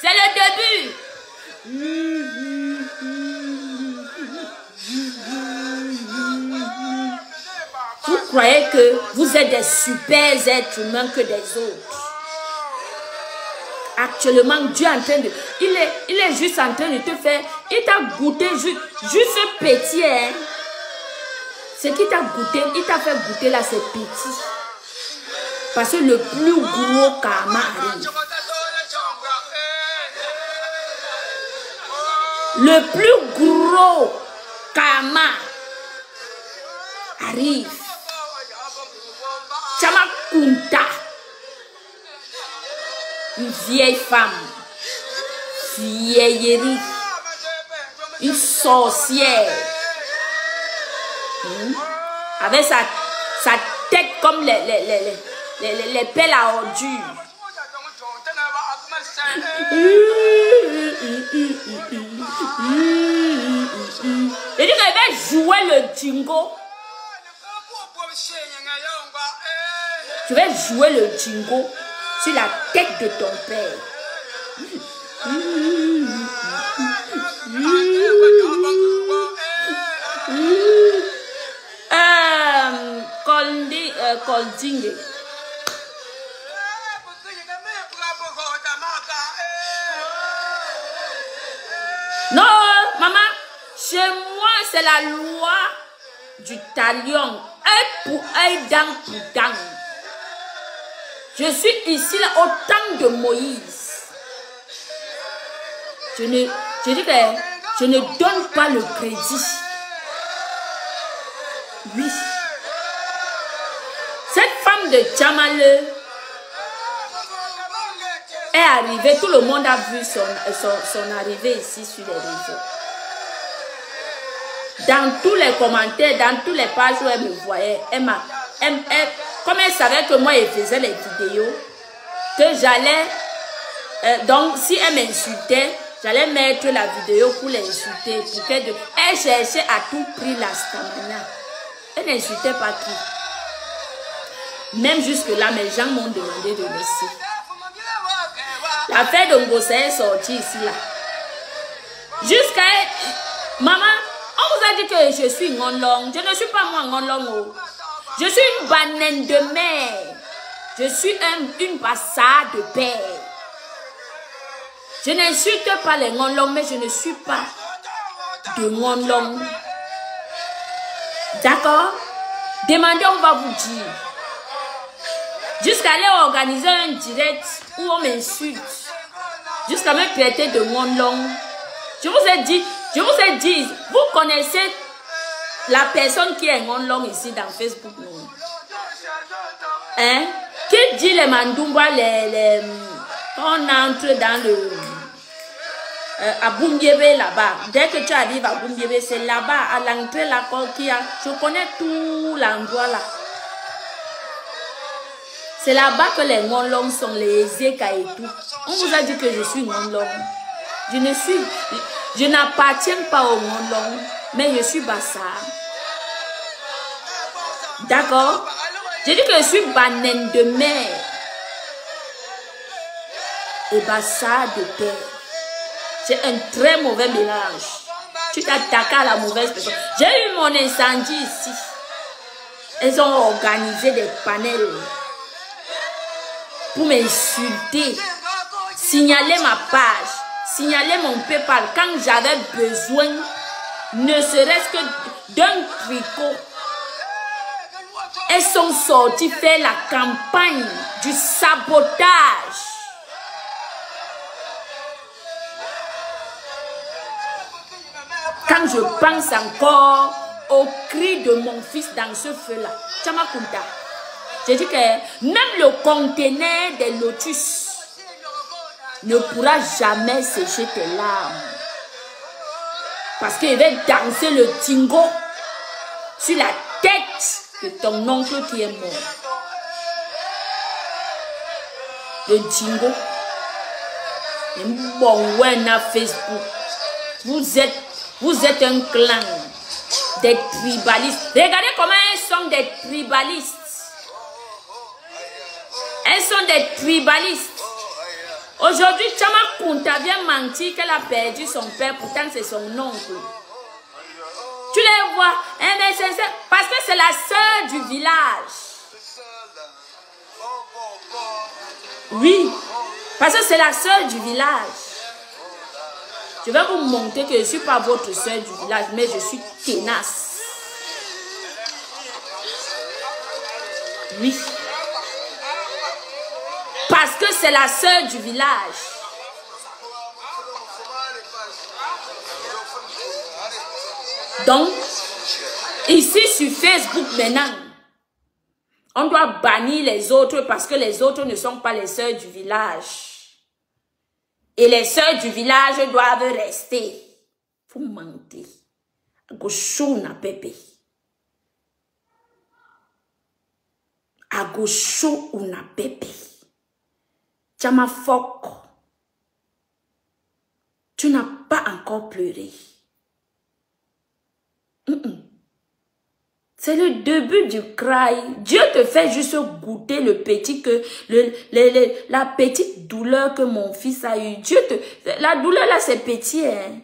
C'est le début. Vous croyez que vous êtes des super êtres humains que des autres. Actuellement, Dieu est en train de... Il est juste en train de te faire... Il t'a goûté juste petit. Hein? Ce qu'il t'a goûté, il t'a fait goûter là, c'est petit. Parce que le plus gros karma arrive. Le plus gros karma arrive. Chamakunta. Une vieille femme. Vieillerie. Une sorcière. Avec sa tête comme les pelles à ordures. Et dit qu'elle va jouer le jingo. Tu vas jouer le jingo sur la tête de ton père. Koldingue. Non, maman, chez moi, c'est la loi du talion, œil pour œil, dent pour dent. Je suis ici là, au temps de Moïse. Je dis que je ne donne pas le crédit. Oui. Cette femme de Tchamale est arrivée. Tout le monde a vu son arrivée ici sur les réseaux. Dans tous les commentaires, dans tous les pages où elle me voyait, comme elle savait que moi, elle faisait les vidéos, que j'allais... donc, si elle m'insultait, j'allais mettre la vidéo pour l'insulter. Elle cherchait à tout prix la stamina. Elle n'insultait pas qui. Même jusque-là, mes gens m'ont demandé de laisser. L'affaire de Ngossé est sortie ici, là. Jusqu'à... Maman, on vous a dit que je suis Ngonlong. Je ne suis pas moi Ngonlong. Je suis une banane de mer. Je suis une bassade de père. Je n'insulte pas les Ngonlong, mais je ne suis pas de Ngonlong. D'accord? Demandez, on va vous dire. Jusqu'à aller organiser un direct où on m'insulte. Jusqu'à me traiter de Ngonlong. Je vous ai dit, vous connaissez la personne qui est Ngonlong ici dans Facebook. Hein? Qui dit les Mandumba, quand on entre dans le... à Boumbiébé là-bas. Dès que tu arrives à Boumbiébé, c'est là-bas, à l'entrée là, qu'il y a. Je connais tout l'endroit là. C'est là-bas que les Ngonlong sont, les Ezeka et tout. On vous a dit que je suis Ngonlong. Je n'appartiens pas au Ngonlong, mais je suis Bassa. D'accord? J'ai dit que je suis banane de mer. Et Bassa de terre. C'est un très mauvais mélange. Tu t'attaques à la mauvaise personne. J'ai eu mon incendie ici. Elles ont organisé des panels pour m'insulter, signaler ma page, signaler mon PayPal quand j'avais besoin, ne serait-ce que d'un tricot. Elles sont sorties faire la campagne du sabotage. Quand je pense encore au cri de mon fils dans ce feu-là, Chamakunta, j'ai dit que même le conteneur des lotus ne pourra jamais sécher tes larmes. Parce qu'il va danser le tingo sur la tête de ton oncle qui est mort. Le tingo. Bon, ouais, na Facebook. Vous êtes un clan des tribalistes. Regardez comment elles sont des tribalistes. Elles sont des tribalistes. Aujourd'hui, Chama Kunta vient mentir qu'elle a perdu son père, pourtant c'est son oncle. Tu les vois, hein, mais parce que c'est la sœur du village. Oui, parce que c'est la sœur du village. Je vais vous montrer que je ne suis pas votre sœur du village, mais je suis tenace. Oui. Parce que c'est la sœur du village. Donc, ici sur Facebook maintenant, on doit bannir les autres parce que les autres ne sont pas les sœurs du village. Et les sœurs du village doivent rester. Vous mentez. Agoshona Pepe. Agoshona Pepe. Chamafok. Tu n'as pas encore pleuré. C'est le début du cry. Dieu te fait juste goûter le petit la petite douleur que mon fils a eu. La douleur là, c'est petit, hein.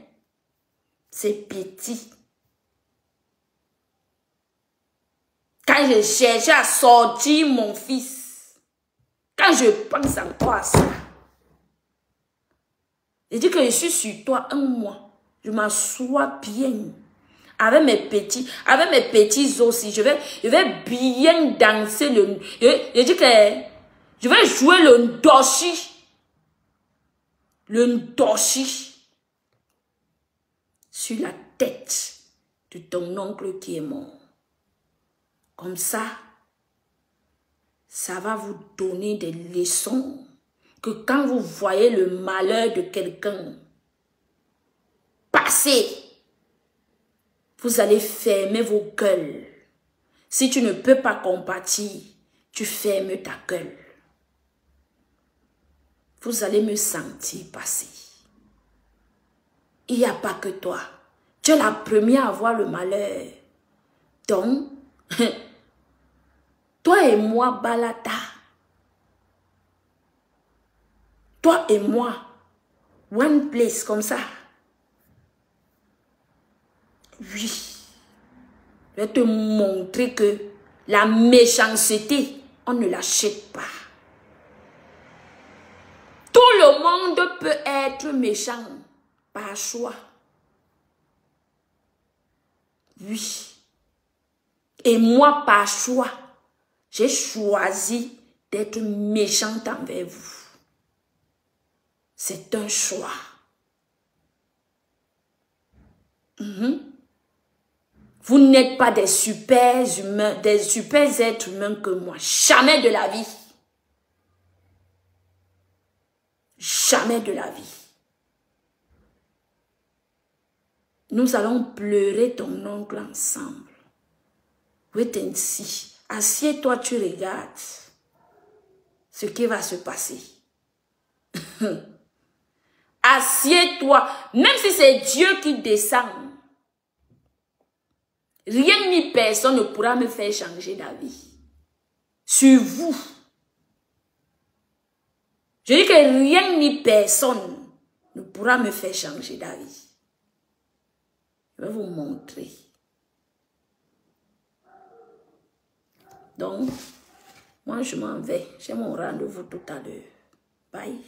C'est petit. Quand je cherchais à sortir mon fils, quand je pense encore à ça, je dis que je suis sur toi un mois. Je m'assois bien. avec mes petits aussi. Je vais bien danser le... Je dis que je vais jouer le ndoshi. Le ndoshi. Sur la tête de ton oncle qui est mort. Comme ça va vous donner des leçons que quand vous voyez le malheur de quelqu'un passer, vous allez fermer vos gueules. Si tu ne peux pas compatir, tu fermes ta gueule. Vous allez me sentir passer. Il n'y a pas que toi. Tu es la première à voir le malheur. Donc, toi et moi, Balata. Toi et moi, one place comme ça. Oui. Je vais te montrer que la méchanceté, on ne l'achète pas. Tout le monde peut être méchant par choix. Oui. Et moi, par choix, j'ai choisi d'être méchante envers vous. C'est un choix. Vous n'êtes pas des super humains, des super êtres humains que moi. Jamais de la vie. Jamais de la vie. Nous allons pleurer ton oncle ensemble. Wait and see. Assieds-toi, tu regardes ce qui va se passer. Assieds-toi. Même si c'est Dieu qui descend, rien ni personne ne pourra me faire changer d'avis. Sur vous. Je dis que rien ni personne ne pourra me faire changer d'avis. Je vais vous montrer. Donc, moi je m'en vais. J'ai mon rendez-vous tout à l'heure. Bye.